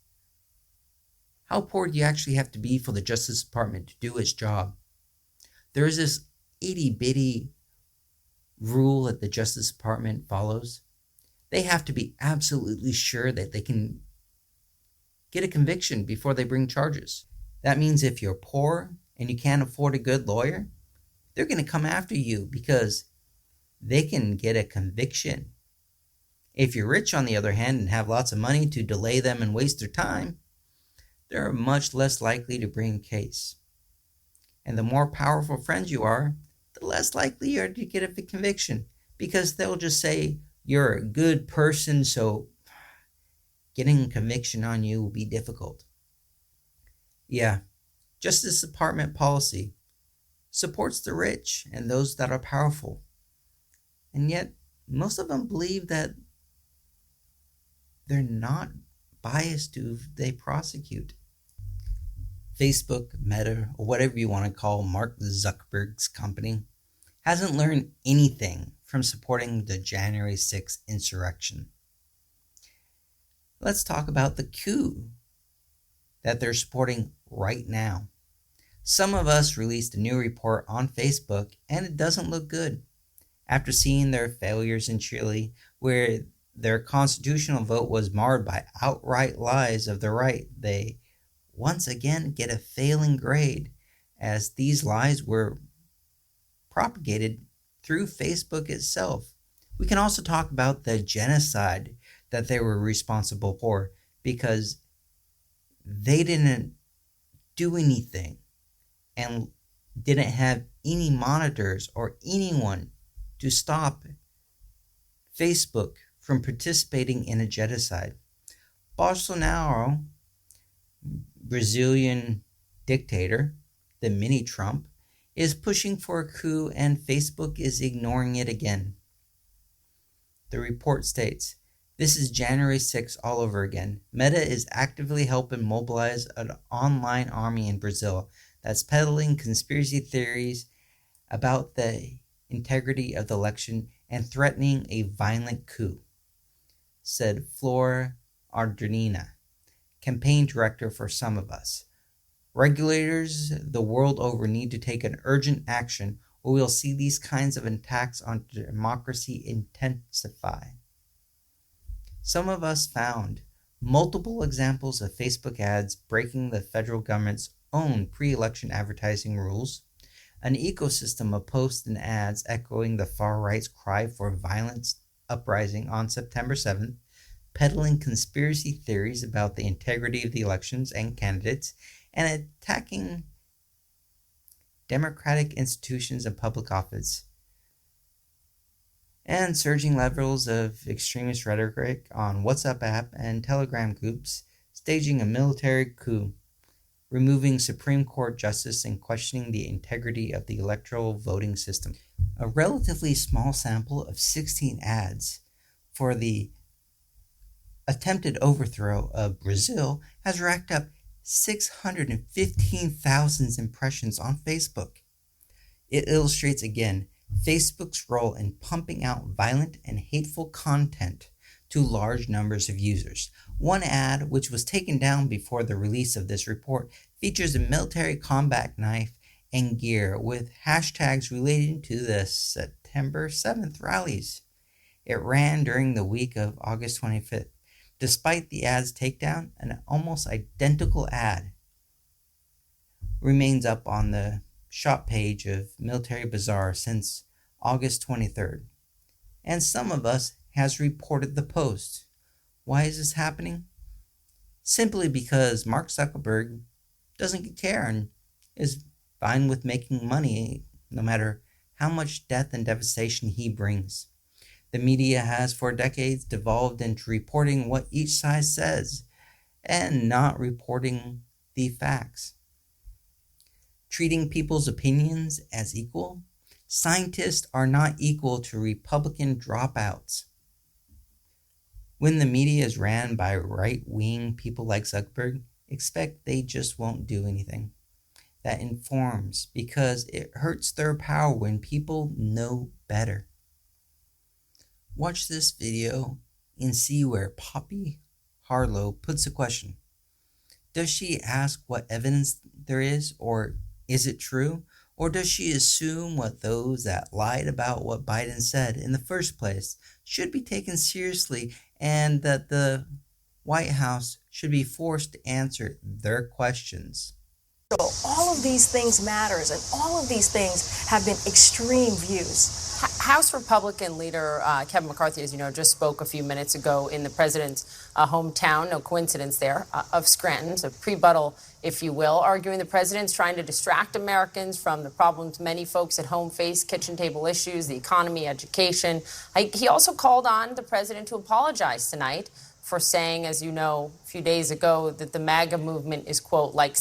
How poor do you actually have to be for the Justice Department to do its job? There is this itty-bitty rule that the Justice Department follows. They have to be absolutely sure that they can get a conviction before they bring charges. That means if you're poor and you can't afford a good lawyer, they're going to come after you because they can get a conviction. If you're rich, on the other hand, and have lots of money to delay them and waste their time, they're much less likely to bring a case. And the more powerful friends you are, the less likely you are to get a conviction because they'll just say you're a good person, so getting a conviction on you will be difficult. Yeah, Justice Department policy supports the rich and those that are powerful. And yet, most of them believe that they're not biased to who they prosecute. Facebook, Meta, or whatever you want to call Mark Zuckerberg's company, hasn't learned anything from supporting the January 6th insurrection. Let's talk about the coup that they're supporting right now. Some of us released a new report on Facebook, and it doesn't look good. After seeing their failures in Chile, where their constitutional vote was marred by outright lies of the right, they once again get a failing grade, as these lies were propagated through Facebook itself. We can also talk about the genocide that they were responsible for, because they didn't do anything and didn't have any monitors or anyone to stop Facebook from participating in a genocide. Bolsonaro, Brazilian dictator, the mini Trump, is pushing for a coup and Facebook is ignoring it again. The report states, this is January 6th all over again. Meta is actively helping mobilize an online army in Brazil that's peddling conspiracy theories about the integrity of the election and threatening a violent coup, said Flora Ardernina, campaign director for Some of Us. Regulators the world over need to take an urgent action or we'll see these kinds of attacks on democracy intensify. Some of Us found multiple examples of Facebook ads breaking the federal government's own pre-election advertising rules, an ecosystem of posts and ads echoing the far-right's cry for violent uprising on September 7th, peddling conspiracy theories about the integrity of the elections and candidates, and attacking democratic institutions and public office, and surging levels of extremist rhetoric on WhatsApp app and Telegram groups, staging a military coup, removing Supreme Court justice and questioning the integrity of the electoral voting system. A relatively small sample of 16 ads for the attempted overthrow of Brazil has racked up 615,000 impressions on Facebook. It illustrates again Facebook's role in pumping out violent and hateful content to large numbers of users. One ad, which was taken down before the release of this report, features a military combat knife and gear with hashtags relating to the September 7th rallies. It ran during the week of August 25th. Despite the ad's takedown, an almost identical ad remains up on the shop page of Military Bazaar since August 23rd. And Some of Us has reported the post. Why is this happening? Simply because Mark Zuckerberg doesn't care and is fine with making money no matter how much death and devastation he brings. The media has for decades devolved into reporting what each side says and not reporting the facts. Treating people's opinions as equal. Scientists are not equal to Republican dropouts. When the media is ran by right-wing people like Zuckerberg, expect they just won't do anything that informs because it hurts their power when people know better. Watch this video and see where Poppy Harlow puts a question. Does she ask what evidence there is, or is it true? Or does she assume what those that lied about what Biden said in the first place should be taken seriously and that the White House should be forced to answer their questions? All of these things matters, and all of these things have been extreme views. House Republican leader Kevin McCarthy, as you know, just spoke a few minutes ago in the president's hometown, no coincidence there, of Scranton, so pre-buttal, if you will, arguing the president's trying to distract Americans from the problems many folks at home face, kitchen table issues, the economy, education. He also called on the president to apologize tonight for saying, as you know, a few days ago, that the MAGA movement is, quote, like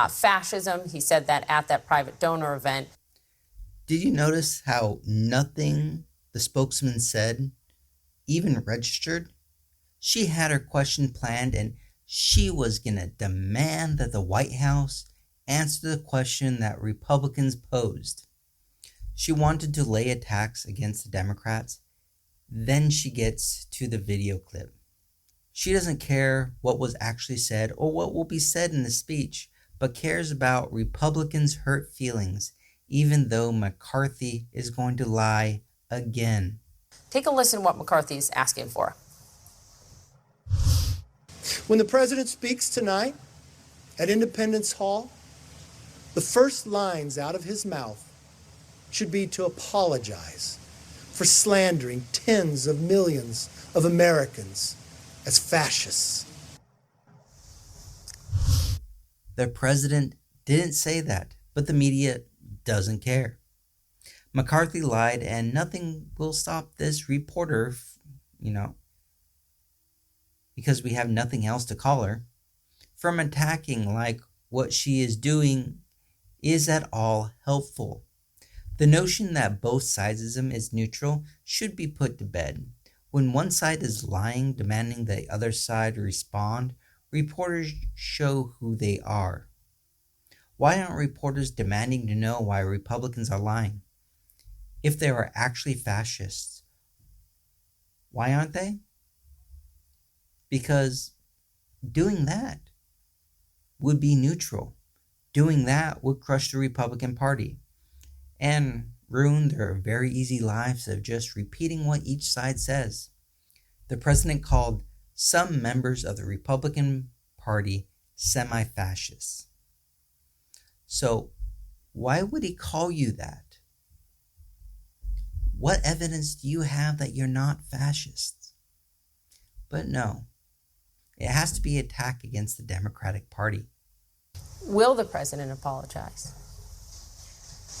fascism. He said that at that private donor event. Did you notice how nothing the spokesman said even registered? She had her question planned and she was going to demand that the White House answer the question that Republicans posed. She wanted to lay attacks against the Democrats. Then she gets to the video clip. She doesn't care what was actually said or what will be said in the speech, but cares about Republicans' hurt feelings, even though McCarthy is going to lie again. Take a listen to what McCarthy is asking for. When the president speaks tonight at Independence Hall, the first lines out of his mouth should be to apologize for slandering tens of millions of Americans as fascists. The president didn't say that, but the media doesn't care. McCarthy lied, and nothing will stop this reporter, because we have nothing else to call her, from attacking like what she is doing is at all helpful. The notion that both sidesism is neutral should be put to bed. When one side is lying, demanding the other side respond, reporters show who they are. Why aren't reporters demanding to know why Republicans are lying? If they are actually fascists, why aren't they? Because doing that would be neutral. Doing that would crush the Republican Party and ruin their very easy lives of just repeating what each side says. The president called some members of the Republican Party semi-fascists. So why would he call you that? What evidence do you have that you're not fascists? But no, it has to be an attack against the Democratic Party. Will the president apologize?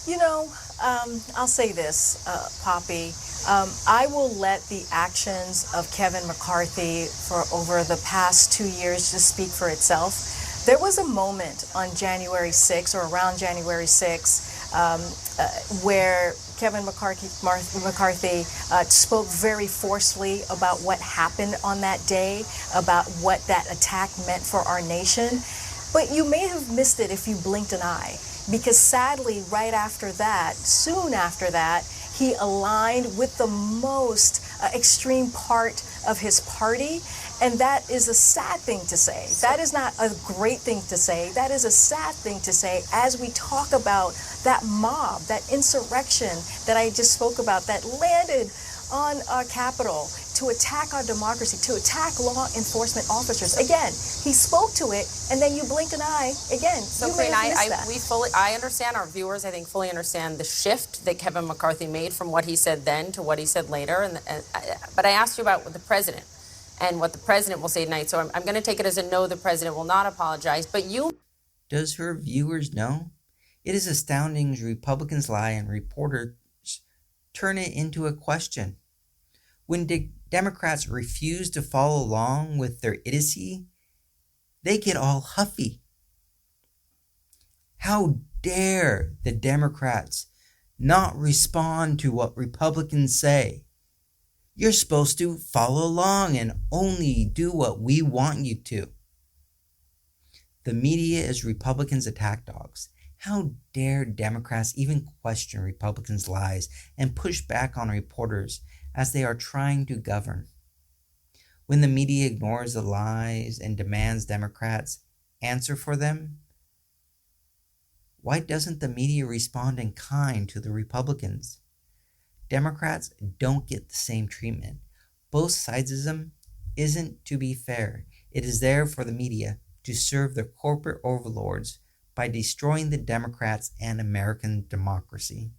You know, I'll say this, Poppy. I will let the actions of Kevin McCarthy for over the past 2 years just speak for itself. There was a moment on January 6th or around January 6th where Kevin McCarthy spoke very forcefully about what happened on that day, about what that attack meant for our nation. But you may have missed it if you blinked an eye. Because sadly, right after that, soon after that, he aligned with the most extreme part of his party. And that is a sad thing to say. That is not a great thing to say. That is a sad thing to say as we talk about that mob, that insurrection that I just spoke about that landed on our Capitol to attack our democracy, to attack law enforcement officers. Again, he spoke to it, and then you blinked an eye. Again, so you may have missed that. I understand, our viewers, I think, fully understand the shift that Kevin McCarthy made from what he said then to what he said later. But I asked you about the president and what the president will say tonight. So I'm going to take it as a no, the president will not apologize. But you... Does her viewers know? It is astounding as Republicans lie and reporters turn it into a question. When Democrats refuse to follow along with their idiocy, they get all huffy. How dare the Democrats not respond to what Republicans say? You're supposed to follow along and only do what we want you to. The media is Republicans' attack dogs. How dare Democrats even question Republicans' lies and push back on reporters as they are trying to govern? When the media ignores the lies and demands Democrats answer for them, why doesn't the media respond in kind to the Republicans? Democrats don't get the same treatment. Both sidesism isn't to be fair. It is there for the media to serve their corporate overlords by destroying the Democrats and American democracy.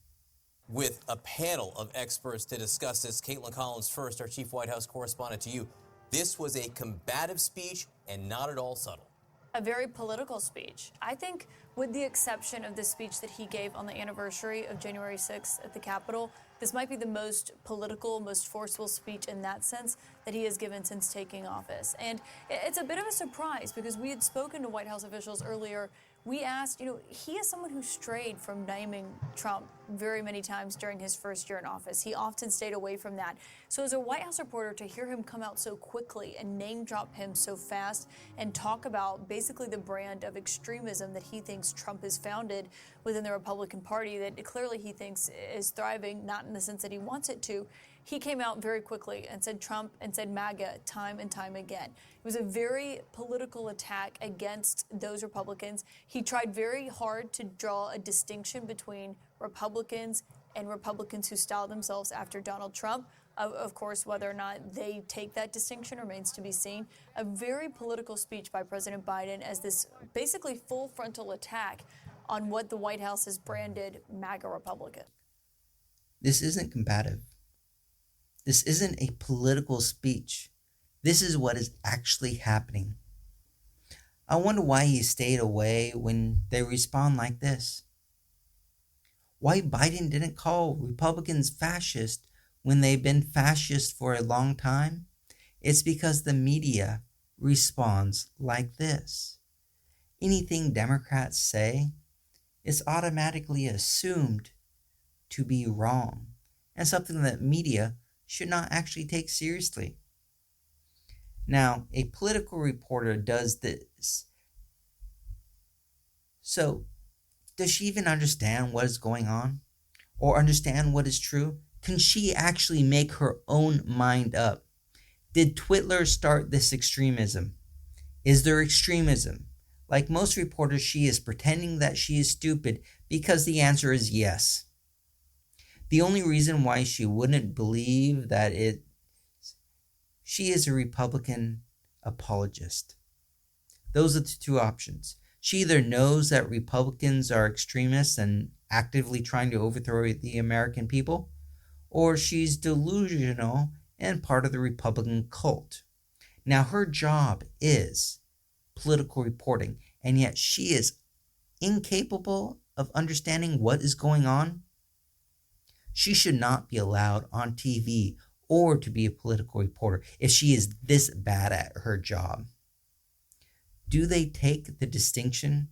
With a panel of experts to discuss this, Caitlin Collins first, our chief White House correspondent, to you. This was a combative speech and not at all subtle. A very political speech. I think with the exception of the speech that he gave on the anniversary of January 6th at the Capitol, this might be the most political, most forceful speech in that sense that he has given since taking office. And it's a bit of a surprise because we had spoken to White House officials earlier. We asked, he is someone who strayed from naming Trump very many times during his first year in office. He often stayed away from that. So as a White House reporter, to hear him come out so quickly and name drop him so fast and talk about basically the brand of extremism that he thinks Trump has founded within the Republican Party that clearly he thinks is thriving, not in the sense that he wants it to, he came out very quickly and said Trump and said MAGA time and time again. It was a very political attack against those Republicans. He tried very hard to draw a distinction between Republicans and Republicans who style themselves after Donald Trump. Of course, whether or not they take that distinction remains to be seen. A very political speech by President Biden as this basically full frontal attack on what the White House has branded MAGA Republican. This isn't combative. This isn't a political speech. This is what is actually happening. I wonder why he stayed away when they respond like this. Why Biden didn't call Republicans fascist when they've been fascist for a long time? It's because the media responds like this. Anything Democrats say is automatically assumed to be wrong and something that media should not actually take seriously. Now, a political reporter does this. So, does she even understand what is going on? Or understand what is true? Can she actually make her own mind up? Did Twitler start this extremism? Is there extremism? Like most reporters, she is pretending that she is stupid because the answer is yes. The only reason why she wouldn't believe that she is a Republican apologist. Those are the two options. She either knows that Republicans are extremists and actively trying to overthrow the American people, or she's delusional and part of the Republican cult. Now, her job is political reporting, and yet she is incapable of understanding what is going on. She should not be allowed on TV or to be a political reporter if she is this bad at her job. Do they take the distinction?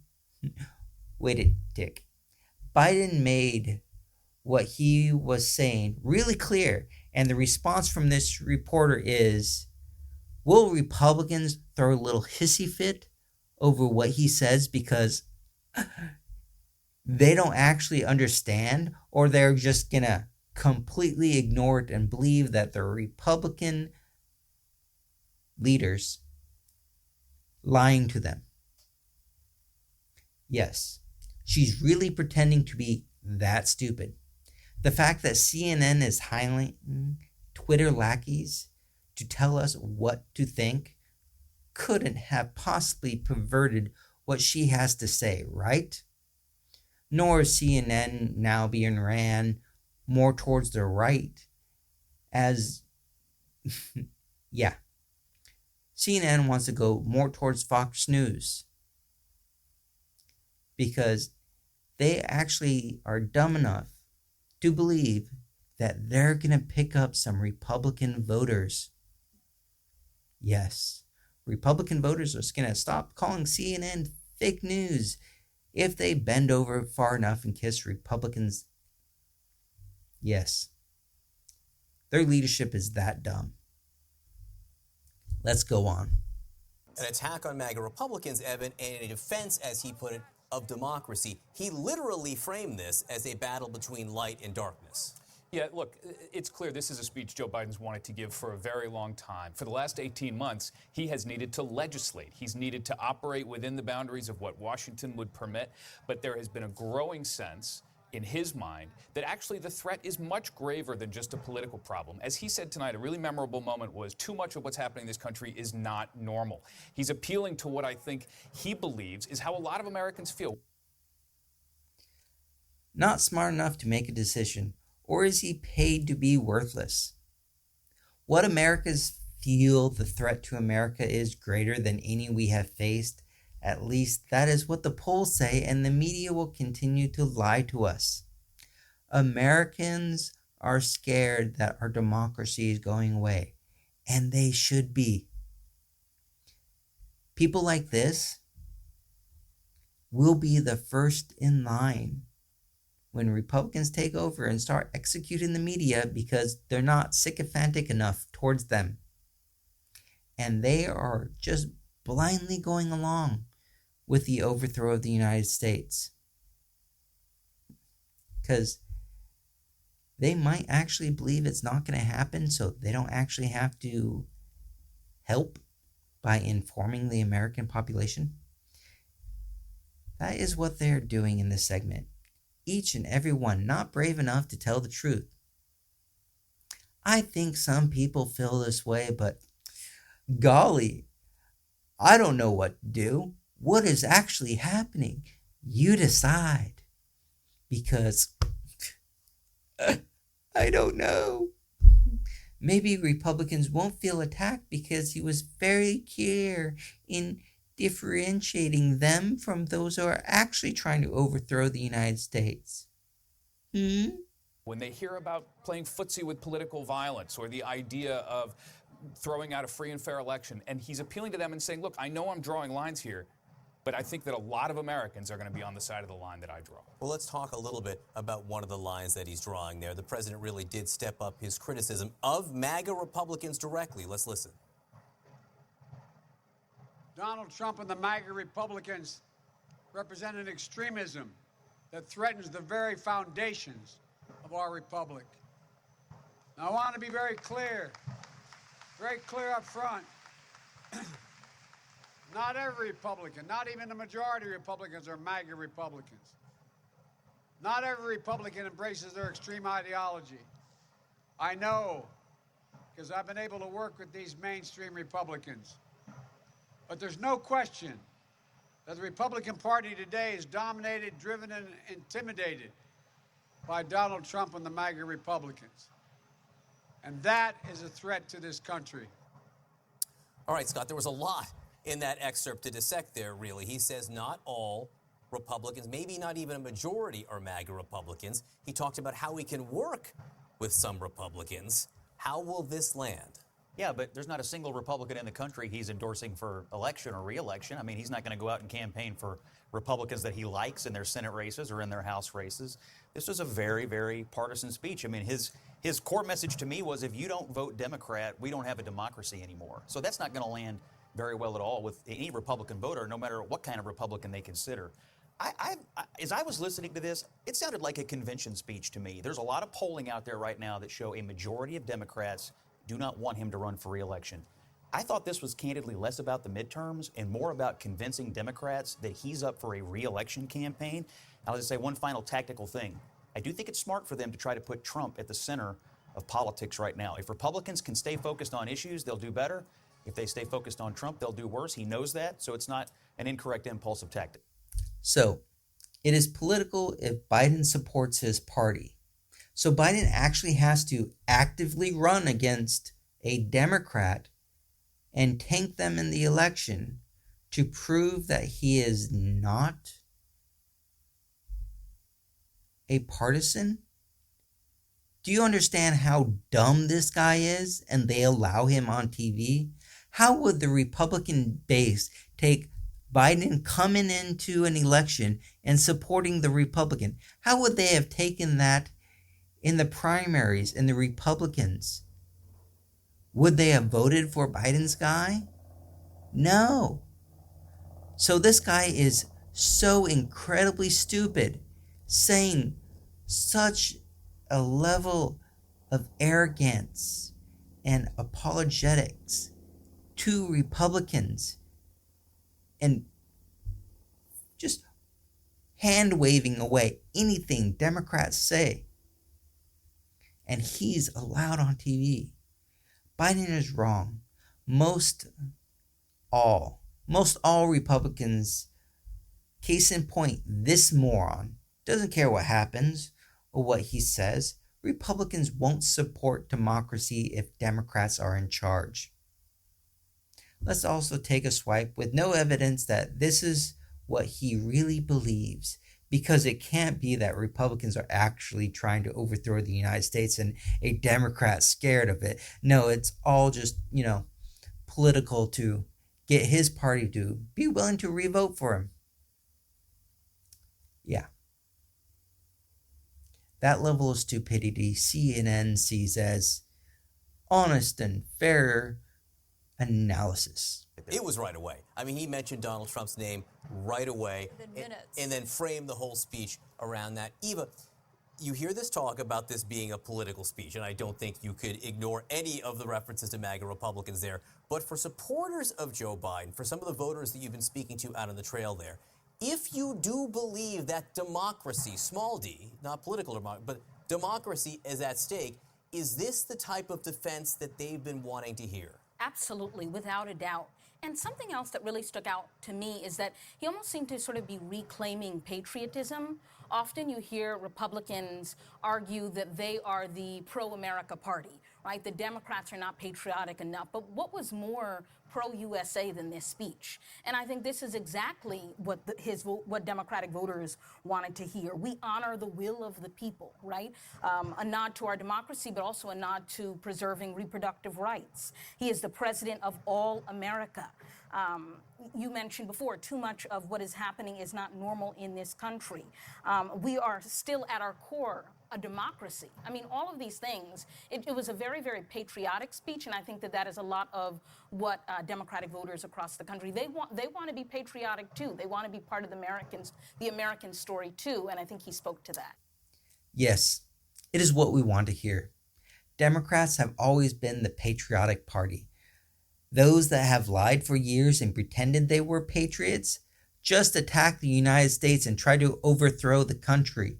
Wait a tick. Biden made what he was saying really clear, and the response from this reporter is, will Republicans throw a little hissy fit over what he says because they don't actually understand, or they're just gonna completely ignore it and believe that the Republican leaders lying to them? Yes, she's really pretending to be that stupid. The fact that CNN is hiring Twitter lackeys to tell us what to think couldn't have possibly perverted what she has to say, right? Nor is CNN now being ran more towards the right as, yeah. CNN wants to go more towards Fox News because they actually are dumb enough to believe that they're going to pick up some Republican voters. Yes, Republican voters are going to stop calling CNN fake news if they bend over far enough and kiss Republicans. Yes, their leadership is that dumb. Let's go on. An attack on MAGA Republicans, Evan, and a defense, as he put it, of democracy. He literally framed this as a battle between light and darkness. Yeah, look, it's clear this is a speech Joe Biden's wanted to give for a very long time. For the last 18 months, he has needed to legislate. He's needed to operate within the boundaries of what Washington would permit. But there has been a growing sense in his mind that actually the threat is much graver than just a political problem. As he said tonight, a really memorable moment was too much of what's happening in this country is not normal. He's appealing to what I think he believes is how a lot of Americans feel. Not smart enough to make a decision, or is he paid to be worthless? What Americans feel the threat to America is greater than any we have faced. At least that is what the polls say, and the media will continue to lie to us. Americans are scared that our democracy is going away, and they should be. People like this will be the first in line when Republicans take over and start executing the media because they're not sycophantic enough towards them. And they are just blindly going along with the overthrow of the United States. Because they might actually believe it's not going to happen, so they don't actually have to help by informing the American population. That is what they're doing in this segment. Each and every one not brave enough to tell the truth. I think some people feel this way, but golly, I don't know what to do. What is actually happening? You decide. Because I don't know. Maybe Republicans won't feel attacked because he was very clear in differentiating them from those who are actually trying to overthrow the United States. When they hear about playing footsie with political violence or the idea of throwing out a free and fair election, and he's appealing to them and saying, look, I know I'm drawing lines here, But I think that a lot of Americans are going to be on the side of the line that I draw. Well, let's talk a little bit about one of the lines that he's drawing there. The president really did step up his criticism of MAGA Republicans directly. Let's listen. Donald Trump and the MAGA Republicans represent an extremism that threatens the very foundations of our republic. Now, I want to be very clear up front. Not every Republican, not even the majority of Republicans are MAGA Republicans. Not every Republican embraces their extreme ideology. I know, because I've been able to work with these mainstream Republicans. But there's no question that the Republican Party today is dominated, driven, and intimidated by Donald Trump and the MAGA Republicans. And that is a threat to this country. All right, Scott, there was a lot in that excerpt to dissect there, really. He says not all Republicans, maybe not even a majority, are MAGA Republicans. He talked about how we can work with some Republicans. How will this land? Yeah, but there's not a single Republican in the country he's endorsing for election or re-election. I mean, he's not going to go out and campaign for Republicans that he likes in their Senate races or in their House races. This was a very, very partisan speech. I mean, his core message to me was, if you don't vote Democrat, we don't have a democracy anymore. So that's not going to land very well at all with any Republican voter, no matter what kind of Republican they consider. As I was listening to this, it sounded like a convention speech to me. There's a lot of polling out there right now that show a majority of Democrats do not want him to run for re-election. I thought this was candidly less about the midterms and more about convincing Democrats that he's up for a re-election campaign. I'll just say one final tactical thing. I do think it's smart for them to try to put Trump at the center of politics right now. If Republicans can stay focused on issues, they'll do better. If they stay focused on Trump, they'll do worse. He knows that, so it's not an incorrect impulsive tactic. So, it is political if Biden supports his party. So Biden actually has to actively run against a Democrat and tank them in the election to prove that he is not a partisan. Do you understand how dumb this guy is and they allow him on TV? How would the Republican base take Biden coming into an election and supporting the Republican? How would they have taken that in the primaries and the Republicans? Would they have voted for Biden's guy? No. So this guy is so incredibly stupid, saying such a level of arrogance and apologetics to Republicans and just hand waving away anything Democrats say. And he's allowed on TV. Biden is wrong. Most all Republicans, case in point, this moron doesn't care what happens or what he says. Republicans won't support democracy if Democrats are in charge. Let's also take a swipe with no evidence that this is what he really believes, because it can't be that Republicans are actually trying to overthrow the United States and a Democrat scared of it. No, it's all just, political to get his party to be willing to re-vote for him. Yeah. That level of stupidity CNN sees as honest and fair analysis. It was right away. I mean, he mentioned Donald Trump's name right away and then framed the whole speech around that. Eva, you hear this talk about this being a political speech, and I don't think you could ignore any of the references to MAGA Republicans there. But for supporters of Joe Biden, for some of the voters that you've been speaking to out on the trail there, if you do believe that democracy, small d, not political democracy, but democracy is at stake, is this the type of defense that they've been wanting to hear? Absolutely, without a doubt. And something else that really stuck out to me is that he almost seemed to sort of be reclaiming patriotism. Often you hear Republicans argue that they are the pro-America party, right? The Democrats are not patriotic enough. But what was more pro-USA than this speech. And I think this is exactly what what Democratic voters wanted to hear. We honor the will of the people, right? A nod to our democracy, but also a nod to preserving reproductive rights. He is the president of all America. You mentioned before, too much of what is happening is not normal in this country. We are still at our core a democracy. I mean, all of these things, it was a very, very patriotic speech, and I think that is a lot of what Democratic voters across the country, they want to be patriotic too. They want to be part of the American story too, and I think he spoke to that. Yes, it is what we want to hear. Democrats have always been the patriotic party. Those that have lied for years and pretended they were patriots just attack the United States and try to overthrow the country.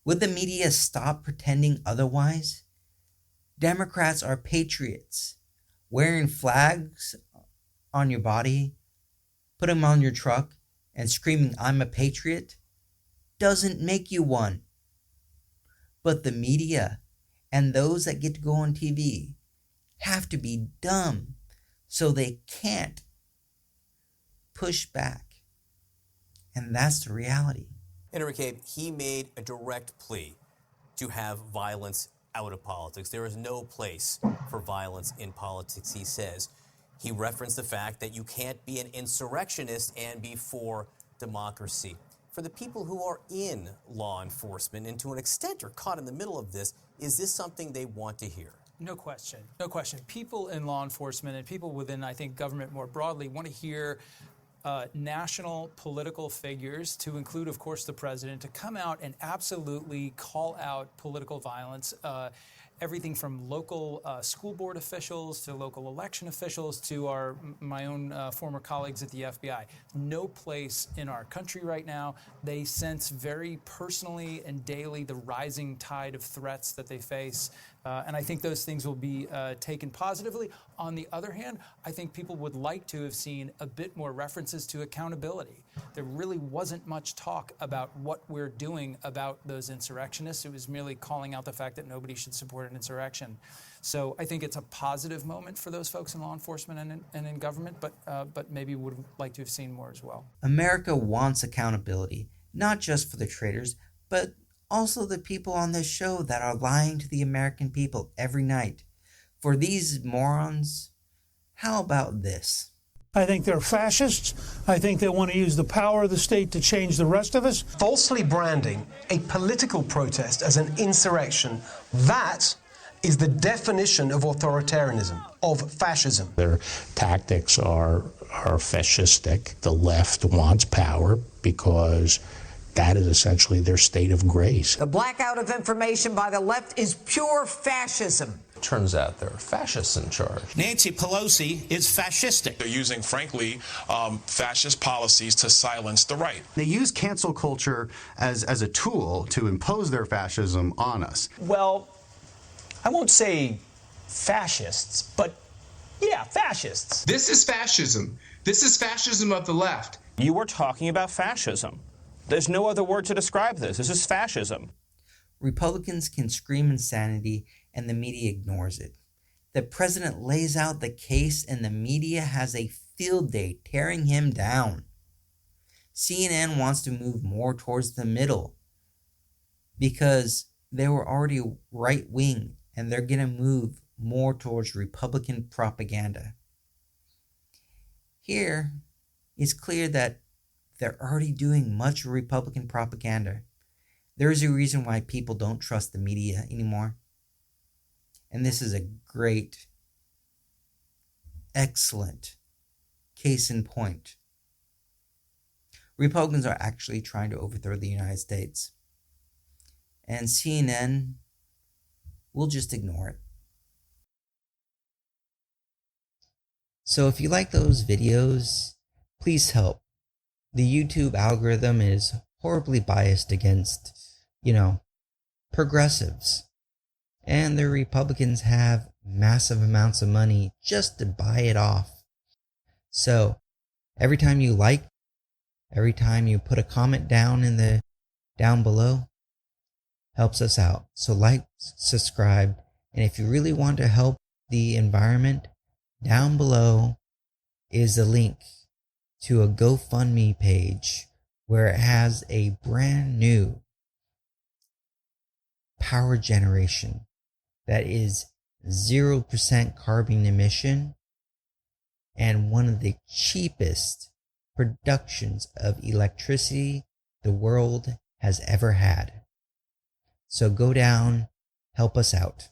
Would the media stop pretending otherwise? Democrats are patriots. Wearing flags on your body, put them on your truck, and screaming, "I'm a patriot," doesn't make you one. But the media and those that get to go on TV have to be dumb so they can't push back. And that's the reality. Enrique, he made a direct plea to have violence out of politics. There is no place for violence in politics, he says. He referenced the fact that you can't be an insurrectionist and be for democracy. For the people who are in law enforcement and to an extent are caught in the middle of this, is this something they want to hear? No question. No question. People in law enforcement and people within, I think, government more broadly want to hear national political figures, to include, of course, the president, to come out and absolutely call out political violence. Everything from local school board officials to local election officials to my own former colleagues at the FBI. No place in our country right now. They sense very personally and daily the rising tide of threats that they face. And I think those things will be taken positively. On the other hand, I think people would like to have seen a bit more references to accountability. There really wasn't much talk about what we're doing about those insurrectionists. It was merely calling out the fact that nobody should support an insurrection. So I think it's a positive moment for those folks in law enforcement and in government, but maybe would like to have seen more as well. America wants accountability, not just for the traitors, but also the people on this show that are lying to the American people every night. For these morons, how about this? I think they're fascists. I think they want to use the power of the state to change the rest of us. Falsely branding a political protest as an insurrection, that is the definition of authoritarianism, of fascism. Their tactics are fascistic. The left wants power because that is essentially their state of grace. The blackout of information by the left is pure fascism. Turns out there are fascists in charge. Nancy Pelosi is fascistic. They're using, frankly, fascist policies to silence the right. They use cancel culture as a tool to impose their fascism on us. Well, I won't say fascists, but yeah, fascists. This is fascism. This is fascism of the left. You were talking about fascism. There's no other word to describe this. This is fascism. Republicans can scream insanity and the media ignores it. The president lays out the case and the media has a field day tearing him down. CNN wants to move more towards the middle because they were already right-wing and they're going to move more towards Republican propaganda. Here, it's clear that they're already doing much Republican propaganda. There is a reason why people don't trust the media anymore. And this is a great, excellent case in point. Republicans are actually trying to overthrow the United States. And CNN will just ignore it. So if you like those videos, please help. The YouTube algorithm is horribly biased against, progressives. And the Republicans have massive amounts of money just to buy it off. So every time you like, every time you put a comment down below, helps us out. So like, subscribe, and if you really want to help the environment, Down below is a link to a GoFundMe page where it has a brand new power generation that is 0% carbon emission and one of the cheapest productions of electricity the world has ever had. So go down, help us out.